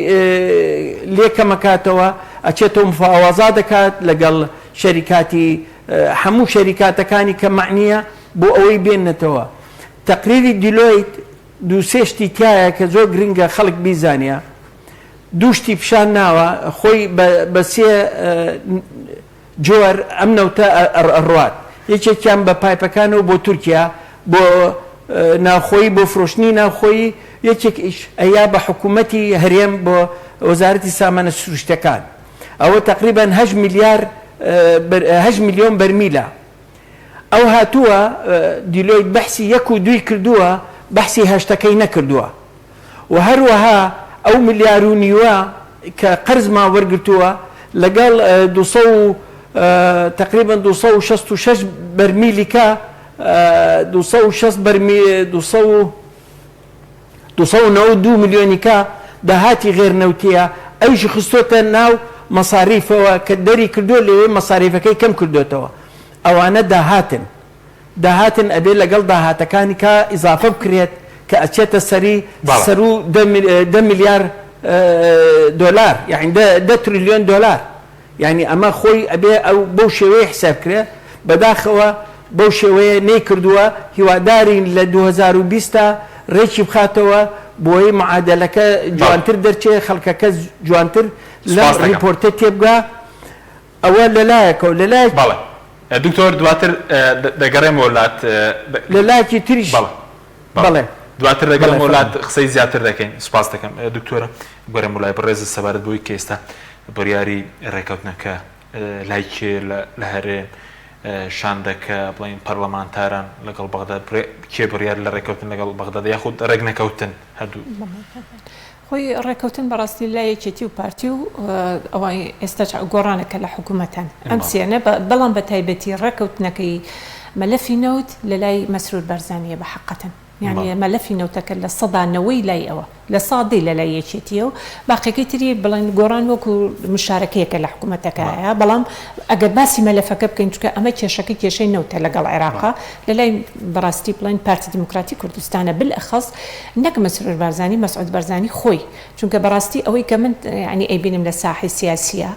لێکەمەکاتەوە ئەچێتەوە مفاوازا دەکات لەگەڵ شەریکاتی هەموو شەریکاتەکانی کە معنیە بۆ ئەوەی بێنێتەوە تەقریری دیلۆیت دووسێشتی تایە کە زۆر گرنگە خەڵک بیزانە دووشتی پیشان ناوە خۆی بە سێ جۆر ئەم نەوتە ڕوات یەکێکیان بە پایپەکانەوە بۆ تورکیا بۆ ناوخۆیی بۆ فرۆشتنی ناوخۆیی یەکێکیش ئەیا بە حکوومەتی هەرێم بۆ وەزارەتی سامانە سروشتەکان ئەوە تقریبا 8 میلیۆن بەرمیلە ئەو هاتووە دیلۆیت بەحسی 1 و 2 کردووە بەحسی هەشتەکەی نەکردووە و هەروەها ئەو ملیار و نیوە کە قەرزما وەرگرتووە لەگەڵ تقریبا 266 بەرمیلیکە 292 میلیۆنیکە داهاتی غێرنەوتیە ئەویشی خستۆتە ناو مەساریفەوە کە دەری کردو لێوێ مەساریفەکەی کەم کردوێتەوە ئەوانە داهاتن ئەبێ لەگەڵ داهاتەکانی کە ئیزافە بکرێت کە ئەچێتە سەر و 10 میلیار دۆلار یعنی 10 تریلیۆن دۆلار یعنی ئەمە خۆی ئەبێ ئەو بەو شێوەیە حسابکرێ بەداخەوە بەو شێوەیە نەیکردووە هیوادارین لە 2020 ڕێکی بخاتەوە بۆی معادلەکە جوانتر دەرچێ خەڵکەکە جوانتر لە ریپۆرتە تێبگا ئەوە لەلایەکەوە لەلایەک دکتۆر دواتر دەگەڕێم وڵات لەلایەکی تریش بەڵێ دواتر دەگەڵم وڵات قسەی زیاتر دەکەین سوپاس دەکەم دکتۆرە گۆرەم وڵای بەڕێزت سەبارەت بۆی کە ئێستا بڕیاری ڕێکەوتنەکە لای کێ لە هەرێم شان دەکە بڵین پەرلەمانتاران لەگەڵ بەغداد کێ بڕیار لە ڕێکەوتن لەگەڵ بەغداد یاخود ڕێک نەکەوتن هەردوو خۆی ڕێکەوتن بەڕاستی لایەکێتی و پارتی و ئەوەی ئێستا گۆڕانەکە لە حکوومەتان ئەم سێنە بەڵام بە تایبەتی ڕێکەوتنەکەی مەلەفی نەوت لە لای مەسرور بەرزانیە بە حەقەتەن یعنی مەلەفی نەوتەکە لە سەدانەوەی لای ئەوە لە سادی لە لای یەکێتیە و باقیەکەی تری بڵێن گۆڕان وەکو مشارەکەیەکە لە حکوومەتەکەیە بەڵام ئەگەر باسی مەلەفەکە بکەین چونکە ئەمە کێشەکەی کێشەی نەوتە لەگەڵ عێراقا لە لای بەڕاستی بڵێن پارتی دیموکراتی کوردستانە بالئەخەص نەک مەسرور بەرزانی مەسعود بەرزانی خۆی چونکە بەڕاستی ئەوەی کە من ینی ئەیبینم لە ساحی سیاسیە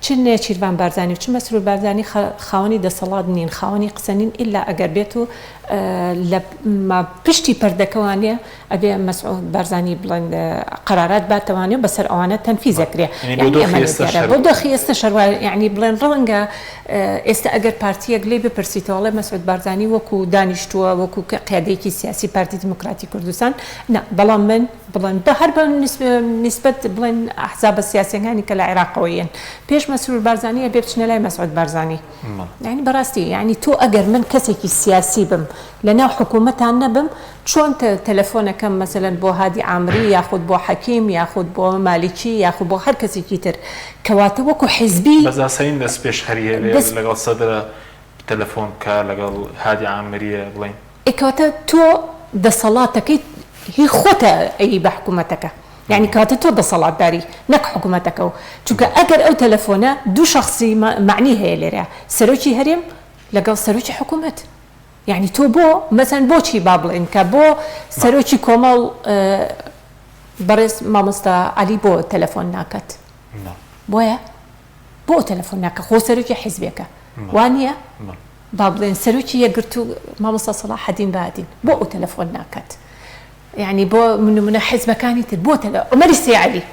چ نێچیروان بەرزانی و چ مەسرور بەرزانی خاوەنی دەسەڵات نین خاوەنی قسە نین ئیلا ئەگەر بێت و لە پشتی پەردەکەوانێ ئەبێ مەسعود بەرزانی بڵێن قرارات باتەوانێ بەسەر ئەوانە تەنفیزەکرێ بۆ دۆخی ئێستا شەروای یعنی بڵێن ڕەنگە ئێستا ئەگەر پارتیەک لێ بپرسیتەوەڵێ مەسعود بەرزانی وەکو دانیشتووە وەکو قیادەیەکی سیاسی پارتی دیموکراتی کوردستان نا بەڵام من بڵێن بە هەر بە نسبەت بڵێن ئەحزاب سیاسیەکانی کە لە عێراقەوەیەن پێش مەسرور بەرزانی ئەبێ بچنە لای مەسعود بەرزانی یعنی بەڕاستی یعنی تۆ ئەگەر من کەسێکی سیاسی بم لەناو حکوومەتان نەبم چۆن تەلەفۆنەکەم مەسەلەن بۆ هادی عامری یاخود بۆ حەکیم یاخود بۆ مالیکی یاخود بۆ هەر کەسێکی تر کەواتە وەکو حیزبی بەزاسەین دەست پێش هەریە لەگەڵ سەدرە تەلەفۆن کە لەگەڵ هادی عامریە بڵین ئێکەواتە تۆ دەسەڵاتەکەی هی خۆتە ئەی بە حکوومەتەکە یعنی کاتە تۆ دەسەڵاتداری نەک حکوومەتەکە و چونکە ئەگەر ئەو تەلەفۆنە دوو شخصی معنی هەیە لێرە سەرۆکی هەرێم لەگەڵ سەرۆکی حکوومەت یعنی تۆ بۆ مەسەن بۆچی با بڵێن کە بۆ سەرۆکی کۆمەڵ بەڕێز مامۆستا عەلی بۆ تەلەفۆن ناکات بۆیە بۆ تەلەفۆن ناکە خۆ سەرۆکی حیزبێکە وانە با بڵێن سەرۆکی یەکگرت و مامۆستا سەلاحەدین بادین بۆ ئەو تەلەفۆن ناکات یعنی بۆ منە حیزبەکانی تر بۆ عومەری سێعەلی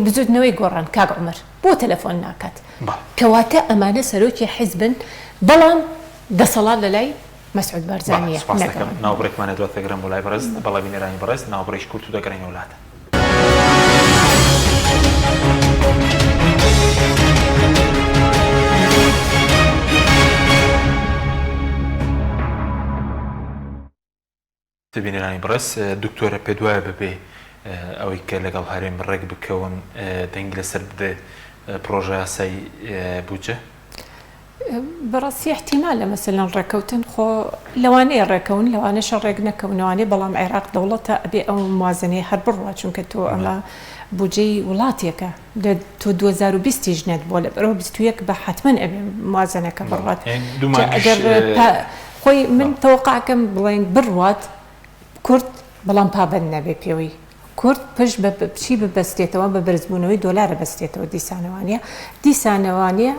بزودنەوەی گۆڕان کاک عومەر بۆ تەلەفۆن ناکات کەواتە ئەمانە سەرۆکی حیزبن بەڵام دەسەڵات لە لای مەسعود بەرزانیە ناوبڕێکمانە دوات دەگرم وڵای بەڕێز بەڵاوینێرانی بەڕێز ناوبڕێکی کورت و دەگەڕێنە وڵاتە تبینێرانی بڕست دکتۆرە پێ دوایە ببێ ئەوەی کە لەگەڵ هەرێم ڕێک بکەون دەنگ لەسەر بدە پرۆژە یاسای بودجە؟ بەڕاستی احتیمالە مەسەلەن ڕێکەوتن خۆ لەوانەیە ڕێکەون لەوانەشە ڕێک نەکەونەوانێ بەڵام عێراق دەوڵەتە ئەبێ ئەو موازنەیە هەر بڕوا چونکە تۆ ئەمە بودجەی وڵاتێکە تۆ 2020 ژنێت بۆ لە بەرەوە 21 بە حتمەن ئەبێ موازنەکە بڕوات خۆی من تەوەقعکەم بڵێن بڕوات کورد بەڵام پابەند نەبێ پێوەی کورد پشت بچی ببەستێتەوە بە بەرزبوونەوەی دۆلارە بەستێتەوە دیسانەوانیە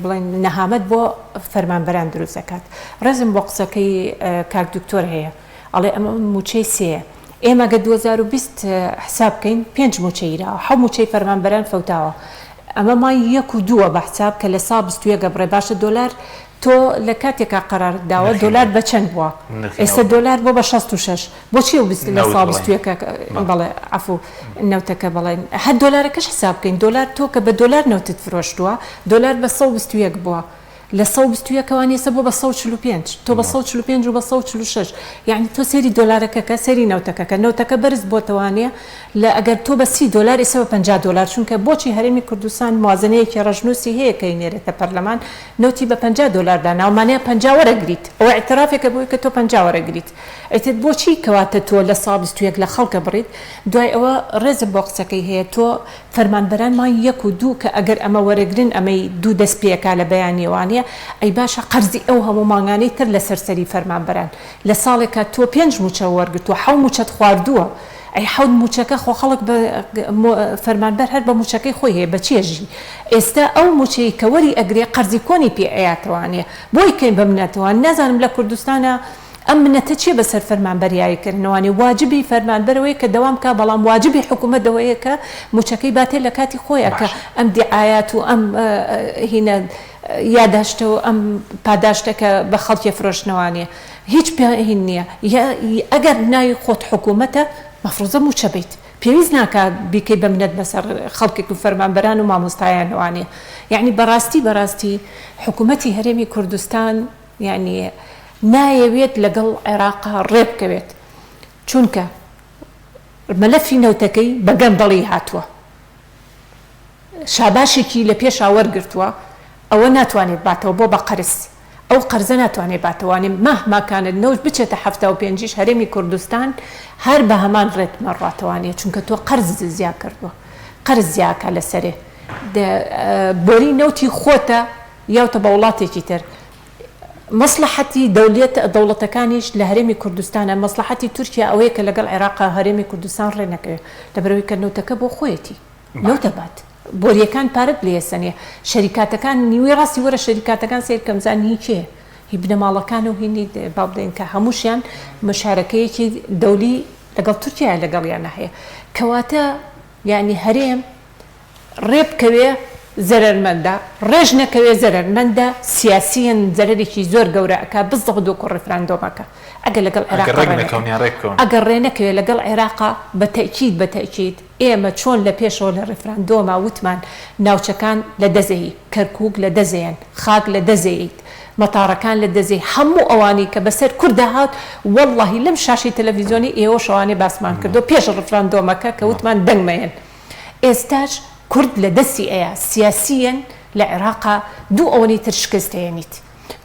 بڵێن نەهامەت بۆ فەرمانبەران دروست دەکات ڕێزم بۆ قسەکەی کاک دکتۆر هەیە ئەڵێ ئەمە موچەی سێیە ئێمە گە 2020 حساب بکەین 5 موچەیراوە 7 موچەی فەرمانبەران فەوتاوە ئەمە مای 1 و 2 بە حساب کە لە سا 21 گەبڕێ باشە دۆلار تۆ لە کاتێکا قەرار داوە دۆلار بە چەند بووە ئێستا دۆلار بۆ بە 66 بۆچی لە سا 21 بەڵێ عفو نەوتەکە بڵێن هەر دۆلارەکەش حساب بکەین دۆلار تۆ کە بە دۆلار نەوتت فرۆشتووە دۆلار بە 121 بووە لە 121 ێستا بۆ بە 145 تۆ بە 145 و بە 146 یعنی تۆ سێری دۆلارەکەکە سێری نەوتەکە بەرز بۆتەوانێ لە ئەگەر تۆ بە 30 دۆلار ئێستا بە 50 دۆلار چونکە بۆچی هەرێمی کوردستان موازنەیەکی ڕژنووسی هەیە کە نێرێتە پەرلەمان نوتی بە 50 دۆلاردا ناومانەیە 50 وەرەگریت ئەوە اعترافێکە بۆی کە تۆ 50 وەرەگریت ئەیتت بۆچی کەواتە تۆ لە سا 21 لە خەڵکە بڕیت دوای ئەوە ڕێزم بۆ قسەکەی هەیە تۆ فەرمانبەران مای 1 و 2 کە ئەگەر ئەمە وەرەگرن ئەمەی 2 دەست پێکا لە بەیانیوانە ئەی باشە قەرزی ئەو هەموو ماگانەی تر لە سەرسەری فەرمانبەران لە ساڵێکە تۆ 5 موچە وەرگرت و 7 موچەت خواردووە ئەی 7 موچەکە خۆ خەڵک فەرمانبەر هەر بە موچەکەی خۆی هەیە بە چێژی ئێستا ئەو موچەی کە وەری ئەگرێ قەرزی کۆنی پێ ئەیاتوانێ بۆی کەین بە منەتەوە نازانم لە کوردستانە ئەم منەتە چێ بەسەر فەرمانبەریاییکردنەوەی واجبی فەرمانبەرەوەی کە دەوام کا بەڵام واجبی حکوومەتەوەیە کە موچەکەی باتێ لە کاتی خۆیە کە ئەم دیعایات و ئەم هینە یاداشتە و ئەم پاداشتەکە بە خەڵکی فرۆشتنەوانێ هیچ پێهین نییە ئەگەر ناوی خۆت حکوومەتە مەفروزە موچە بیت پێویست ناکات بیکەی بە منەت بەسەر خەڵکێک و فەرمانبەران و مامۆستایانوانێ یعنی بەڕاستی حکوومەتی هەرێمی کوردستان یعنی نایەوێت لەگەڵ عێراقا ڕێبکەوێت چونکە مەلەفی نەوتەکەی بە گەندەڵی هاتووە شاباشێکی لە پێشا وەرگرتووە ئەوە ناتوانێت باتەوە بۆ بە قەرز ئەو قەرزە ناتوانێت باتەوانێ مەهماکانت نەوت بچێتە 75 هەرێمی کوردستان هەر بە هەمان ڕێتمە ڕاتەوانێت چونکە تۆ قەرز زیاد کردووە قەرز زیاکە لەسەرێ بۆری نەوتی خۆتە یاوتە بە وڵاتێکی تر مەسلحەتی دەوڵەتەکانیش لە هەرێمی کوردستانە مەسلحەتی تورکیا ئەوەیە کە لەگەڵ عێراقا هەرێمی کوردستان ڕێ نەکەوێت لەبەرەوەی کە نەوتەکە بۆ خۆیەتی نەوتە بات بۆریەکان پارەت لێسەنێ شەریکاتەکان نیوەی ڕاستی وەرە شەریکاتەکان سیر کەمزان هی چێ هی بنەماڵەکان و هینی با بدەین کە هەمووشیان مشارەکەیەکی دەولی لەگەڵ تورکیا لەگەڵیان هەیە کەواتە یعنی هەرێم ڕێبکەوێ زەرەرمەندە ڕێژ نەکەوێ زەرەرمەندە سیاسیەن زەرەرێکی زۆر گەورە ئەکا بزدەق دۆ ڕێفراندۆمەکە ئەگەر لەگەڵ ئەگەر ڕێنەکەوێ لەگەڵ عێراقا بە تەکید ئێمە چۆن لە پێشەوە لە ڕێفراندۆمە وتمان ناوچەکان لە دەزەی کەرکووک لە دەزەیەن خاک لە دەزەیت مەتاڕەکان لە دەزەی هەموو ئەوانی کە بەسەر کووردە هات وەڵڵاهی لەم شاشی تەلەڤیزیۆنی ئێوە شەوانێ باسمان کردو پێش ڕێفراندۆمەکە کە وتمان دەنگمەیەن ئێستاش کورد لە دەستی ئەیە سیاسیەن لە عێراقا دوو ئەوەی تر شکستەیەنیت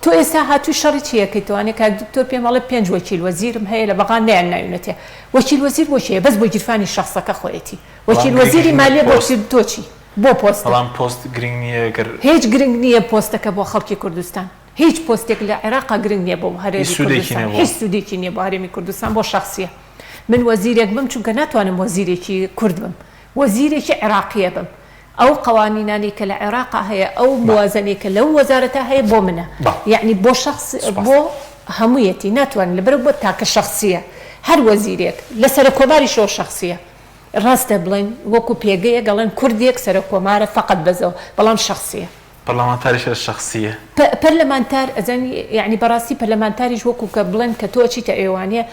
تۆ ئێستا هاتووی شەڕی چیەکەیتوانێت کە دکتۆر پێم ئەڵێ 5 وەکیل وەزیرم هەیە لە بەغان نیان ناوێنێتێ وەکیل وەزیر بۆ چیە بەس بۆ گیرفانی شخصەکە خۆیەتی وەکیل وەزیری مالیە بۆ تۆچی بۆ پۆست پۆست گرنگ نییە هیچ گرنگ نییە پۆستەکە بۆ خەڵکی کوردستان هیچ پۆستێک لە عێراقا گرنگ نییە بۆ هەرێمی کوردستان هیچ سوودێکی نییە بۆ هەرێمی کوردستان بۆ شخصیە من وەزیرێک بم چونکە ناتوانم وەزیرێکی کورد بم وەزیرێکی عێراقیە بم ئەو قوانینانی کە لە عێراقا هەیە ئەو موازنەی کە لەو وەزارەتە هەیە بۆ منە یعنی بۆ شخص بۆ هەموویەتی ناتوانین لەبەر بۆ تاکە شخصیە هەر وەزیرێک لە سەرە کۆماری شۆ شخصیە ڕاستە بڵێن وەکو پێگەیە گەڵێن کوردێک سەرە کۆمارە فقط بەزەوە بەڵام شخصیە پەرلەمانتاریش شخصیە پەرلەمانتار ئەزانی یعنی بەڕاستی پەرلەمانتاریش وەکو کە بڵێن کە تۆ چیتە ئێوانەیە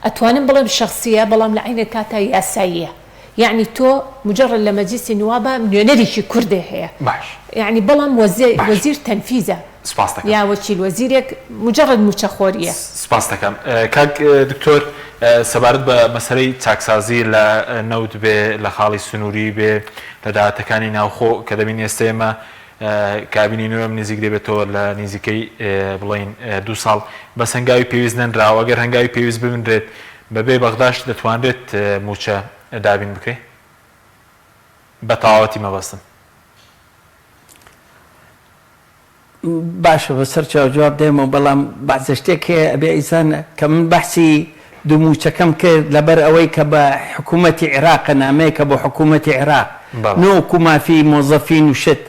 ئەتوانم بڵێم شخصیە بەڵام لە عینە کاتە یاساییە يعني تو مجرد لما مجلس النواب نيونري شي كردي هي باش يعني بلام وزير تنفيذه سپاس دەکەم یا وەکیل وەزیرێک مجرد موچەخۆریە سپاس دەکەم کاک دکتۆر سەبارەت بە مەسەلەی چاکسازی لە نەوت بێ لە خاڵی سنووری بێ لە داهاتەکانی ناوخۆ کە دەبین ئێستا ئێمە کابینی نوێم نزیک دەبێتەوە لە نزیکەی بڵین 2 ساڵ بەس هەنگاوی پێویست نەنراوە ئەگەر هەنگاوی پێویست ببنرێت بەبێ بەغداش دەتوانرێت موچە دابین بکەیت بە تەواوەتی مەبەستن. باشە بەسەر جواب دێمەوە بەڵام بەعزە شتێک هەیە ئەبێ ئیسان کە من بەحسی دووموچەکەم کرد لەبەر ئەوەی کە بە حکوومەتی عێراق نامەیەکە بۆ حکوومەتی عێراق نۆکو مافی مۆزەفین و شت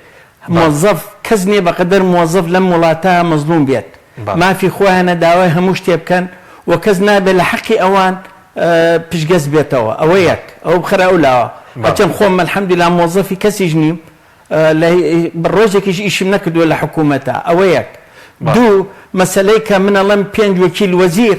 مۆزەف کەس نییە بەقەدەر مۆزەف لەم وڵاتە مەزلوم بێت مافی خۆیانە داوای هەموو شتێ بکەن و کەس نابێت لە حەقی ئەوان پشگەز بێتەوە ئەوە یەک ئەو بخرا و لاوە بەچەند خۆم الحەمدوللا مۆزەفی کەسیش نیم ڕۆژێکیش ئیشم نەکردووە لە حکوومەتە ئەوە یەک دوو مەسلەی کە من ئەڵەم 5 وەکیل وەزیر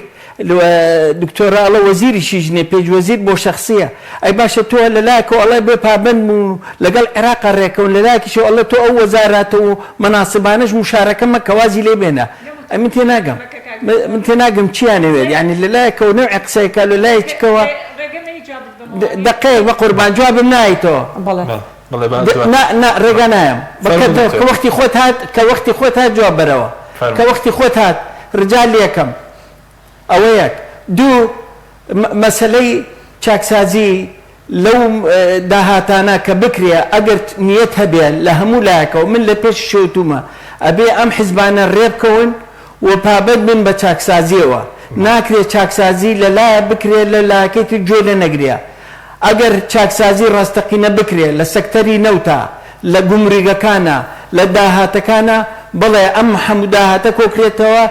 دکتۆرە ئەڵە وەزیریشی ژنێ پێش وەزیر بۆ شخصیە ئەی باشە تۆ لە لایەکەوە ئەڵێ بێ پابند و لەگەڵ عێراقا ڕێکەون لە لایەکیشەوە ئەڵێ تۆ ئەو وەزاراتە و مەناسبانەش مشارەکە مەکە وازی لێ بێنە من تێناگەم من تێناگەم چیانەوێت یعنی لە لایەکەوە نەوعی قسەیەکە لە لایەکەوە دقیق بە قوربان جوابم نایتەوە ڕێگە نایم کە وەختی خۆت هات کە وەختی خۆت هات جواب بەرەوە کە وەختی خۆت هات ڕجال یەکەم ئەوە یەک دوو مەسلەی چاکسازی لەو داهاتانە کە بکرێ ئەگەر نیەت هەبێ لە هەموو لایەکەوە من لە پێش شەوتومە ئەبێ ئەم حیزبانە ڕێبکەون و پابەت بن بە چاکسازیەوە ناکرێت چاکسازی لە لایە بکرێت لە لایەکەی گوێ لە نەگرێ ئەگەر چاکسازی ڕاستەقینە بکرێت لە سەکتەری نەوتە لە گومریگەکانە لە داهاتەکانە بڵێ ئەم هەموو داهاتە کۆکرێتەوە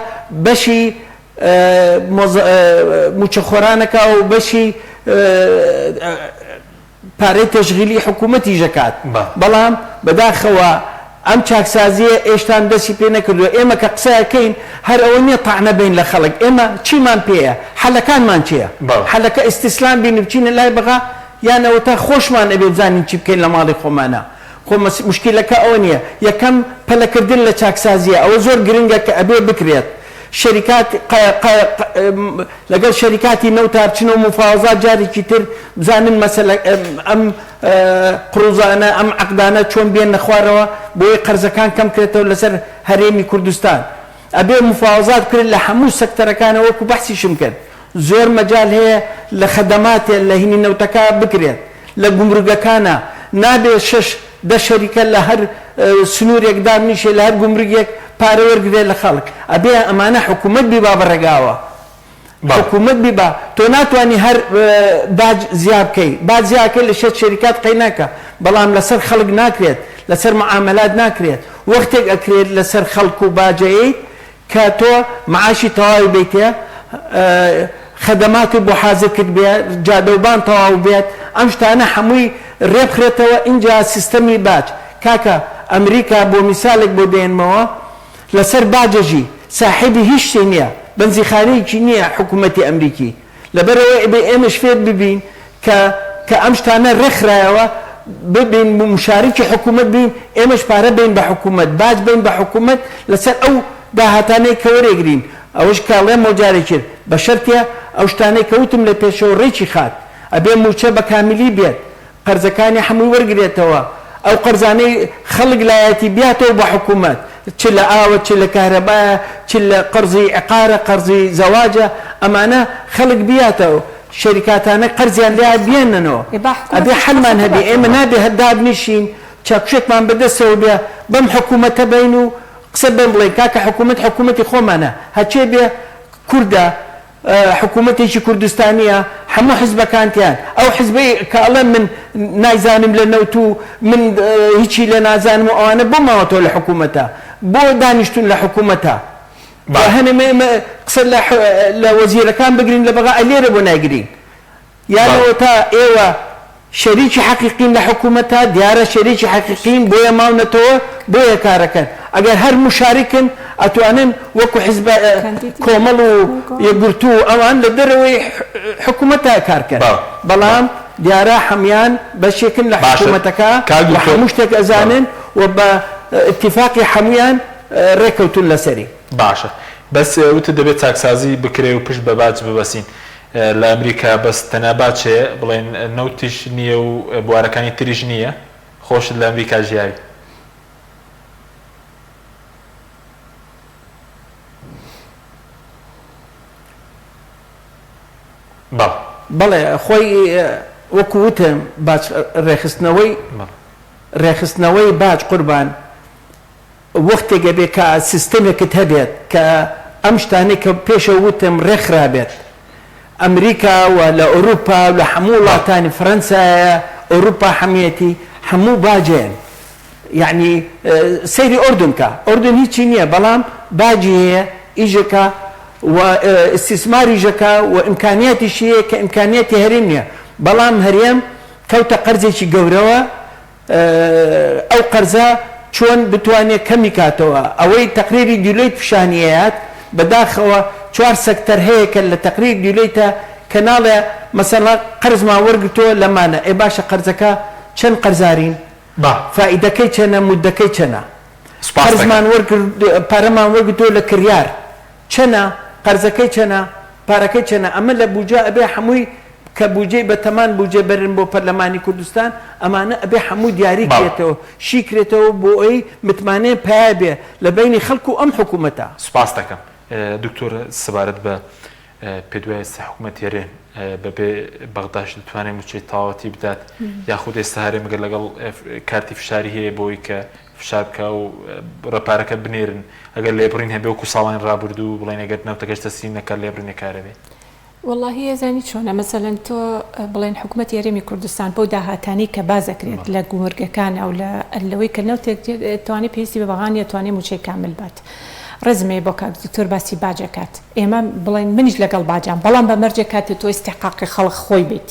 بەشی موچەخۆرانەکە و بەشی پارەی تەشغیلی حکوومەتی ژەکات بەڵام بەداخەوە ئەم چاکسازیە ئێشتان دەستی پێ نەکردووە ئێمە کە قسەکەین هەر ئەوە نییە تاعنە بین لە خەڵک ئێمە چیمان پێیە حەلەکانمان چییە حەلەکە ئیستیسلام بین بچینە لای بەغا یانەوە تا خۆشمان ئەبێ بزانین چی بکەین لە ماڵی خۆمانە خۆ مشکلەکە ئەوە نییە یەکەم پەلەکردن لە چاکسازیە ئەوە زۆر گرنگە کە ئەبێ بکرێت شەریکات لەگەڵ شەریکاتی نەوتە بچنەوە مفاوەزات جارێکی تر بزانن مەسەلە ئەم قڕوزانە ئەم عەقدانە چۆن بێنە خوارەوە بۆی قەرزەکان کەم کرێتەوە لەسەر هەرێمی کوردستان ئەبێ مفاوەزات کرد لە هەموو سەکتەرەکانە وەکو بەحسیشم کرد زۆر مەجال هەیە لە خەدەماتێ لە هینی نەوتەکە بکرێت لە گومرگەکانە نابێ 6-10 شەریکە لە هەر سنوورێکدا میشێ لە هەر گومرگێک پارە وەرگێت لە خەڵک ئەبێ ئەمانە حکوومەت بیبا بەڕێگاوە حکوومەت بیبا تۆ ناتوانانی هەر باج زیاد بکەی باج زیادکەی لە شەریکات قەی ناکە بەڵام لەسەر خەڵک ناکرێت لەسەر معاملات ناکرێت وەختێک ئەکرێت لەسەر خەڵک و باجەیە کە تۆ معاشی تەواوی بیتە خەدەماتی بۆ حازر کرد بێت جادەوبان تەواو بێت ئەم شتانە هەمووی ڕێبخرێتەوە اینجا سیستەمی باج کاکە ئەمریکا بۆ میسالێک بۆ دێنمەوە لەسەر باجەژی ساحبی هیچ شتێ نییە بنزیخانەیەکی نییە حکوومەتی ئەمریکی لەبەرەوە ئێمەش فێر ببین کە ئەم شتانە ڕێکخرایەوە ببین مشارکی حکوومەت بین ئێمەش پارە بین بە حکوومەت باج بین بە حکوومەت لەسەر ئەو داهاتانەی کە وەرێگرین ئەوەش کاڵێ مۆجارێ کرد بە شەرتە ئەو شتانەی کەوتم لە پێشەوە ڕێکی خات ئەبێ موچە بە کامیلی بێت قەرزەکانی هەمووی وەرگێتەوە ئەو قەرزانەی خەڵک لایەتی بیاتەوە بە حکوومەت چ لە ئاوە چ لە کارەبایە چ لە قەرزی عقارە قەرزی زەواجە ئەمانە خەڵک بیاتەوە شەریکاتانە قەرزیان لای بێننەوە ئەبێ حەلمان هەبێ ئێمە نابێ هەداد نشین چاکشێکمان بەدەستەوە بێ بەم حکوومەتە بین و قسە بێن بڵێن کاکە حکوومەتی خۆمانە هەچێ بێ کووردە حکوومەتێکی کوردستانیە هەموو حیزبەکانتیان ئەو حیزبەی کە ئەڵێ من نایزانم لە نەوت و من هیچی لە نازانم و ئەوانە بۆ ماوەتەوە لە حکوومەتە بۆ دانیشتون لە حکوومەتە هەنێمە قسە لە وەزیرەکان بگرین لە بەغا ئەلێرە بۆ ناگرین یانەوە تا ئێوە شەریکی حەقیقین لە حکوومەتە دیارە شەریکی حەقیقین بۆیە ماونەتەوە بۆیە کارەکەن ئەگەر هەر مشارکن ئەتوانن وەکو حیزب کۆمەڵ و یەکگرتو و ئەوان لە دەرەوەی حکوومەتە کارکەن بەڵام دیارە هەمان بەشێکن لە حکوومەتەکە هەموو شتێک ئەزانن و بە اتفاقی هەمویان ڕێکەوتون لەسەری باشە بەس وتە دەبێت چاکسازی بکرێ و پشت بە باج ببەسین لە ئەمریکا بەس تەناباچێ بڵێن نەوتیش نییە و بوارەکانی تریش نییە خۆشت لە ئەمریکا ژیاوی بەڵێ خۆی وەکووتم باج ڕێخستنەوەی باج قوربان وەختێکە بێت کە سیستەمێکت هەبێت کە ئەم شتانەی کە پێشە وتم ڕێکخرابێت ئەمریکا و لە ئەوروپا و لە هەموو وڵاتانی فەرەنسایە ئەوروپا هەموویەتی هەموو باجێن یعنی سەیری ئوردنکە ئوردن هیچی نییە بەڵام باجی هەیە ئیژەکە و استثماریژەکە و ئیمکانیاتیشی هەیە کە ئیمکانیاتی هەرێم نییە بەڵام هەرێم کەوتە قەرزێکی گەورەوە ئەو قەرزە چۆن بتوانێت کەمی کاتەوە ئەوەی تەقریری دیلۆیت پیشانیەیەات بەداخەوە 4 سەکتەر هەیە کە لە تەقریر دیلۆیتە کەناڵێ مەسەڵا قەرزمان وەرگتۆ لەمانە ئێ باشە قەرزەکە چەند قەرزارین فائیدەکەی چەنە مودەکەی چەنە قەرزمان پارەمان وەرگتۆ لە کریار چەنە قەرزەکەی چەنە پارەکەی چەنە ئەمە لە بوجە ئەبێ هەمووی کە بوجەی بەتەمان بوجێ بەرن بۆ پەرلەمانی کوردستان ئەمانە ئەبێ هەموو دیاری کرێتەوە شیکرێتەوە بۆ ئەوی متمانەیە پیا بێ لە بینی خەڵکو و ئەم حکوومەتە سوپاس دەکەم دکتۆر سەبارەت بە پێدوای حکوومەت هێرێ بەبێ بەغداش دەتوانێت موچەی تاواتی بدات یاخود ئێستا هەرێ مەگەر لەگەڵ کارتی فشاری هەیە بۆی کە فشار بکە و ڕێپارەکە بنێرن ئەگەر لێبڕین هەبێ وەکو ساڵان ڕابردوو بڵێن ئەگەر نەوتەگەشتە سینەکە لێبڕینە کارەبێ والله ێزانی چۆنە مەسەلەن تۆ بڵێن حکوومەت یاریمی کوردستان بۆ داهاتانی کە بازەکرێت لە گومرگەکان ئەو لەوەی کە نەوتێک توانێت پێویستی بە بەغان توانێت موچەی کامل بات ڕزمێ بۆ کاکتۆر باسی باجەکات ئێمە بڵێن منیش لەگەڵ باجان بەڵام بە مەرجە کاتی تۆ استحقاقی خەڵک خۆی بیت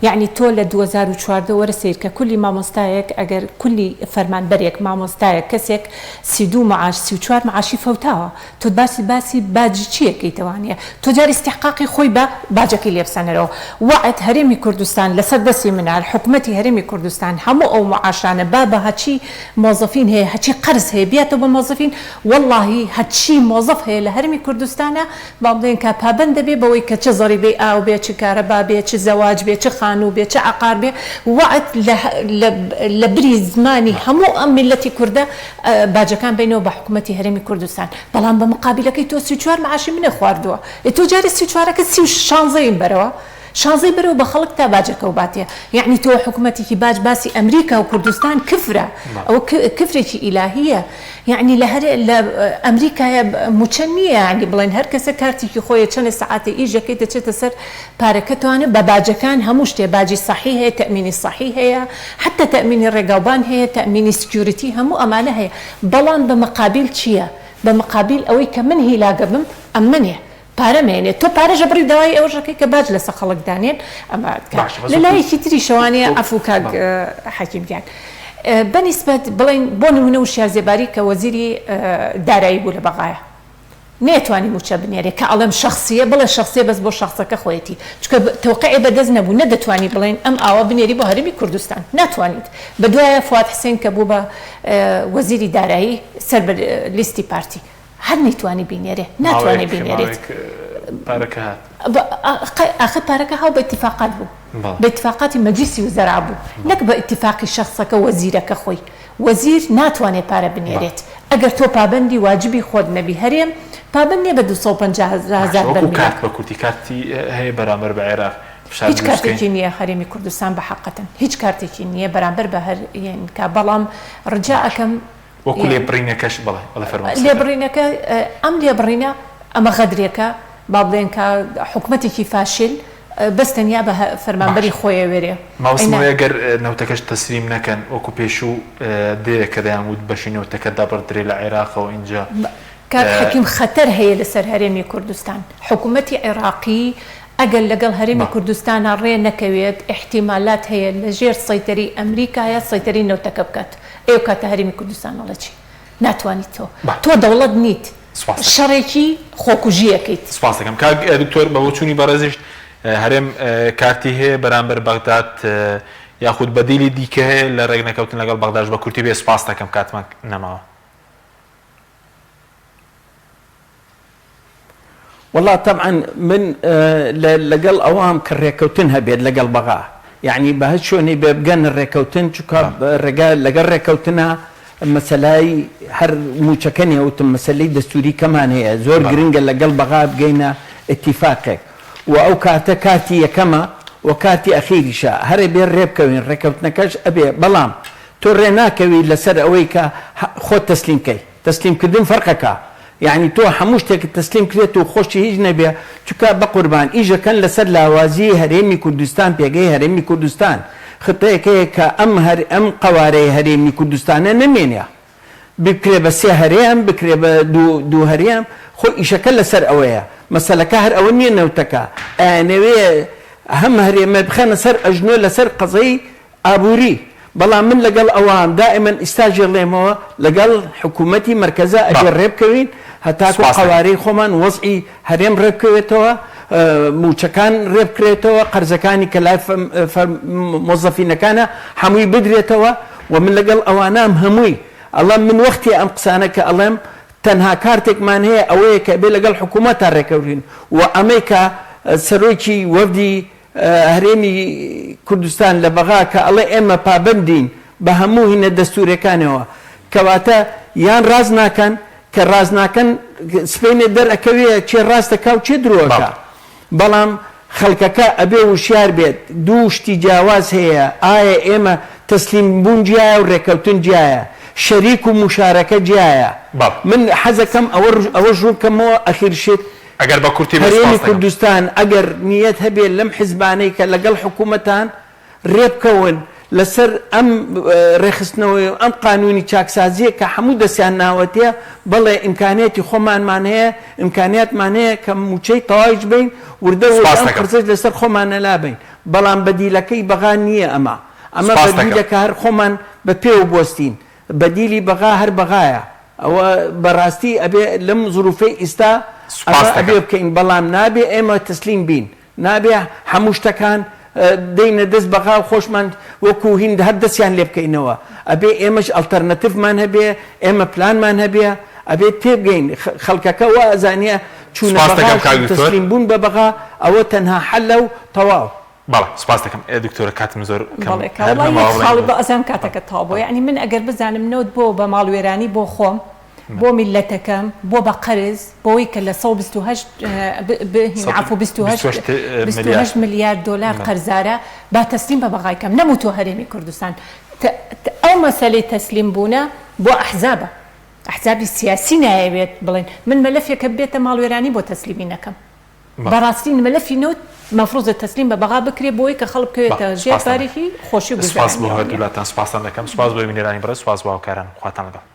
یعنی تۆ لە 2014 وەرە سیر کە کولی مامۆستایەک ئەگەر کولی فەرمانبەرێک مامۆستایە کەسێک 32 معاش 34 معاشی فەوتاوە تۆ باسی باجی چیەکەی توانێ تۆ جار استحقاقی خۆی بە باجەکەی لێبسەنەرەوە وعد هەرێمی کوردستان لەسەر دەستی منال حکوومەتی هەرێمی کوردستان هەموو ئەو معاشانە بە هەچی مۆزەفین هەیە هەچی قەرز هەیە بیاتەوە بە مۆزەفین واللهی هەچی مۆزەف هەیە لە هەرێمی کوردستانە با بڵێن کە پابەند دەبێ بەوەی کە چه زەریبەی ئاو بێ چ کارەبا بێ چ زەواج بێ چ خانوو بێ چه عقار بێ وعد لە بری زمانی هەموو ئەم میلەتی کوردە باجەکان بینەوە بە حکوومەتی هەرێمی کوردستان بەڵام بە مقابلەکەی تۆ 34 معاشی منە خواردووە تۆ جاری 34ەکە 16 بەرەوە شانزەی بەرەوە بە خەڵک تا باجەکە و باتێ یعنی تۆ حکوومەتێکی باج باسی ئەمریکا و کوردستان کفرە ئەو کفرێکی ئیلاهیە یعنی لە ئەمریکایە موچە نییە ینی بڵێن هەر کەسە کارتێکی خۆیە چەند سەعاتی ئیژەکەی دەچێتە سەر پارەکەتوانە بە باجەکان هەموو شتێ باجی صحی هەیە تەمینی صحی هەیە حتا تەمینی ڕێگاوبان هەیە تەمینی سکیوریتی هەموو ئەمانە هەیە بەڵام بە مقابل چییە بە مقابل ئەوەی کە من هیلاگە بم ئەم منێ پارەمێنێت تۆ پارەژە بڕی داوای ئەوژەکەی کە باج لەسەر خەڵکدانێن ئەمە لە لایەکی تری شەوانەیە ئەفوکاک حەکیمگیان بەنسبەت بڵێن بۆ نمونە و شارزێباری کە وەزیری دارایی بوو لە بەغایە نێتوانی موچە بنێرێ کە ئەڵەم شخصیە بڵێ شخصیە بەس بۆ شخصەکە خۆیەتی چکە تەوقعی بەدەست نەبوو نەدەتوانی بڵێن ئەم ئاوە بنێری بۆ هەرێمی کوردستان ناتوانیت بە دوایە فواد حسین کە بوو بە وەزیری دارایی سەر بە لیستی پارتی هەر نەیتوانی بینێرێ ناتوانێت بینێرێت ئاخر پارەکە هاو بە اتفاقات بوو بە اتفاقاتی مەجلیسی وزەرا بوو نەک بە اتفاقی شخصەکە وەزیرەکە خۆی وەزیر ناتوانێت پارە بنێرێت ئەگەر تۆ پابندی واجبی خۆت نەبی هەرێم پابند نیە بە 250,000 کارت بە کوردی کارتی هەیە بەرامبەر بە عێراق هیچ کارتێکی نییە هەرێمی کوردستان بە حەقەتەن هیچ کارتێکی نییە بەرامبەر بە هەر کە بەڵام ڕجا ئەەکەم وەکو لێبڕینەکەش بڵێ فەرمان لێبڕینەکە ئەم لێبڕینە ئەمە غەدرێکە با بڵێن کە حکوومەتێکی فاشل بەستەنیا بە فەرمانبەری خۆیە وێرێ ماوەسمەوەی ئەگەر نەوتەکەش تەسلیم نەکەن وەکو پێشوو دەیە کە دەیانوت بەشی نەوتەکە دابڕدرێ لە عێراقەوە اینجا کات حەکیم خەتەر هەیە لەسەر هەرێمی کوردستان حکوومەتی عێراقی ئەگەر لەگەڵ هەرێمی کوردستانە ڕێ نەکەوێت احتیمالات هەیە لە ژێر سەیتەری ئەمریکایە سەیتەری نەوتەکە بکات ئێوە کاتە هەرێمی کوردستانەڵە چی ناتوانیت تۆ دەوڵەت نیت شەڕێکی خۆکوژیەکەیت سپاس دەکەم کاک دکتۆر بە بۆچوونی بەڕێزیشت هەرێم کارتی هەیە بەرامبەر بەغداد یاخود بەدیلی دیکە هەیە لە ڕێک نەکەوتن لەگەڵ بەغداش بە کورتی بێ سپاس دەکەم کاتمان نەماوە والله طبعا من لقل أوام كالريكوتن هبيد لقل بغاه يعني بهالشوني ببقن الريكوتن شكا الرجال لقل ريكوتنا مسلاي هر موشكني أو مسلاي دستوري كمان هي زور جرينجا لقل بغاه بقينا اتفاقك وأو كاتي كما وكاتي أخيري شاء هري بين ريب كوين ريكوتنا كاش أبي بلام تورينا كوي لسر أويكا خود تسليم كي تسليم كدن فرقك يعني تو حموشتك التسليم كريتو خوش هيج نبي تشكا بقربان إجا كان لسر لاوازي هريمي كردستان بيجي هريمي كردستان خطيك هيك أم قواري هريمي كردستان نمينيا بكري بس هريم بكري دو هريم خو إجا كان لسر أويا مثلا كهر أوني نوتكا نوي أهم هريم بخنا سر أجنو لسر قضي أبوري بلا من لقل أوام دائما استاجر لهم هو لقل حكومتي مركزة أجر ريب كوين هتاكو قواري خمان وضعي هريم ريب كويتوا موشكان ريب كويتوا قرزكاني كلاف موظفين كان حموي بدريتوا ومن لقل أوانام هموي الله من وقتي أم قسانك الله تنها كارتك من هي أويك بلقل حكومة الركورين وأمريكا سرويتي وفدي هريمي كردستان لبغاك الله إما بابندين بهموه إن الدستور كانوا كواتا يان رازنا كان كرازنا كان سبين الدر أكوية شيء راستك أو شيء دروكا بلام خلقك أبي وشيار بيت دوش تجاوز هي آية إما تسليم بون جاية وركوتن جاية شريك ومشاركة جاية من حزكم أورجوكم أخير شيء اگر با کورتی هريمي كردستان اگر نيت هبي لم حزباني لقل حكومتان ريب كون لسر ام رخصنوي ام قانوني تشاكسازيه كحمود سياناوتيه بلا امكانيات خمان معناها امكانيات معناها كموشي طوايج بين وردو ام خرسج لسر خمان لا بين بلا بديلكي بغانيه اما بديلك هر خمان ببيو بوستين بديلي بغا هر بغايا او براستي ابي لم ظروفي استا أبي بكين بلام نابي إما تسليم بين نابي حموشتكان دينا دز بغاو خوش من وكو هند هدس يعني لبكينوا أبي إماش ألترناتيف ما نبي إما بلان ما نبي أبي تبين خلقك وأزانية شو نبغى تسليم بون ببغا أو تنها حلو طواو بله سپاس دکم دکتور کاتم زور کم والله خالی با ازم کاتک تابو يعني من اگر بزنم نود بو بمال ويراني بو خوم بو ملتكم بو بقرز بوي كلا صو بستوهاش عفوا بستوهاش مليار دولار قرزارة بتسليم ببغايكم نموتو هرمي كردستان أو مسألة تسليم بونا بو أحزاب السياسيين هاي بلين من ملف يكبيت مال ويراني بو تسليمينكم براستين ملف نوت مفروض التسليم ببغا بكري بوي كخلب كويتا جي تاريخي خوشي سپاس بو هر دولتان سپاس دکم سپاس بو منیرانی برای سپاس بو کاران خواتان لگا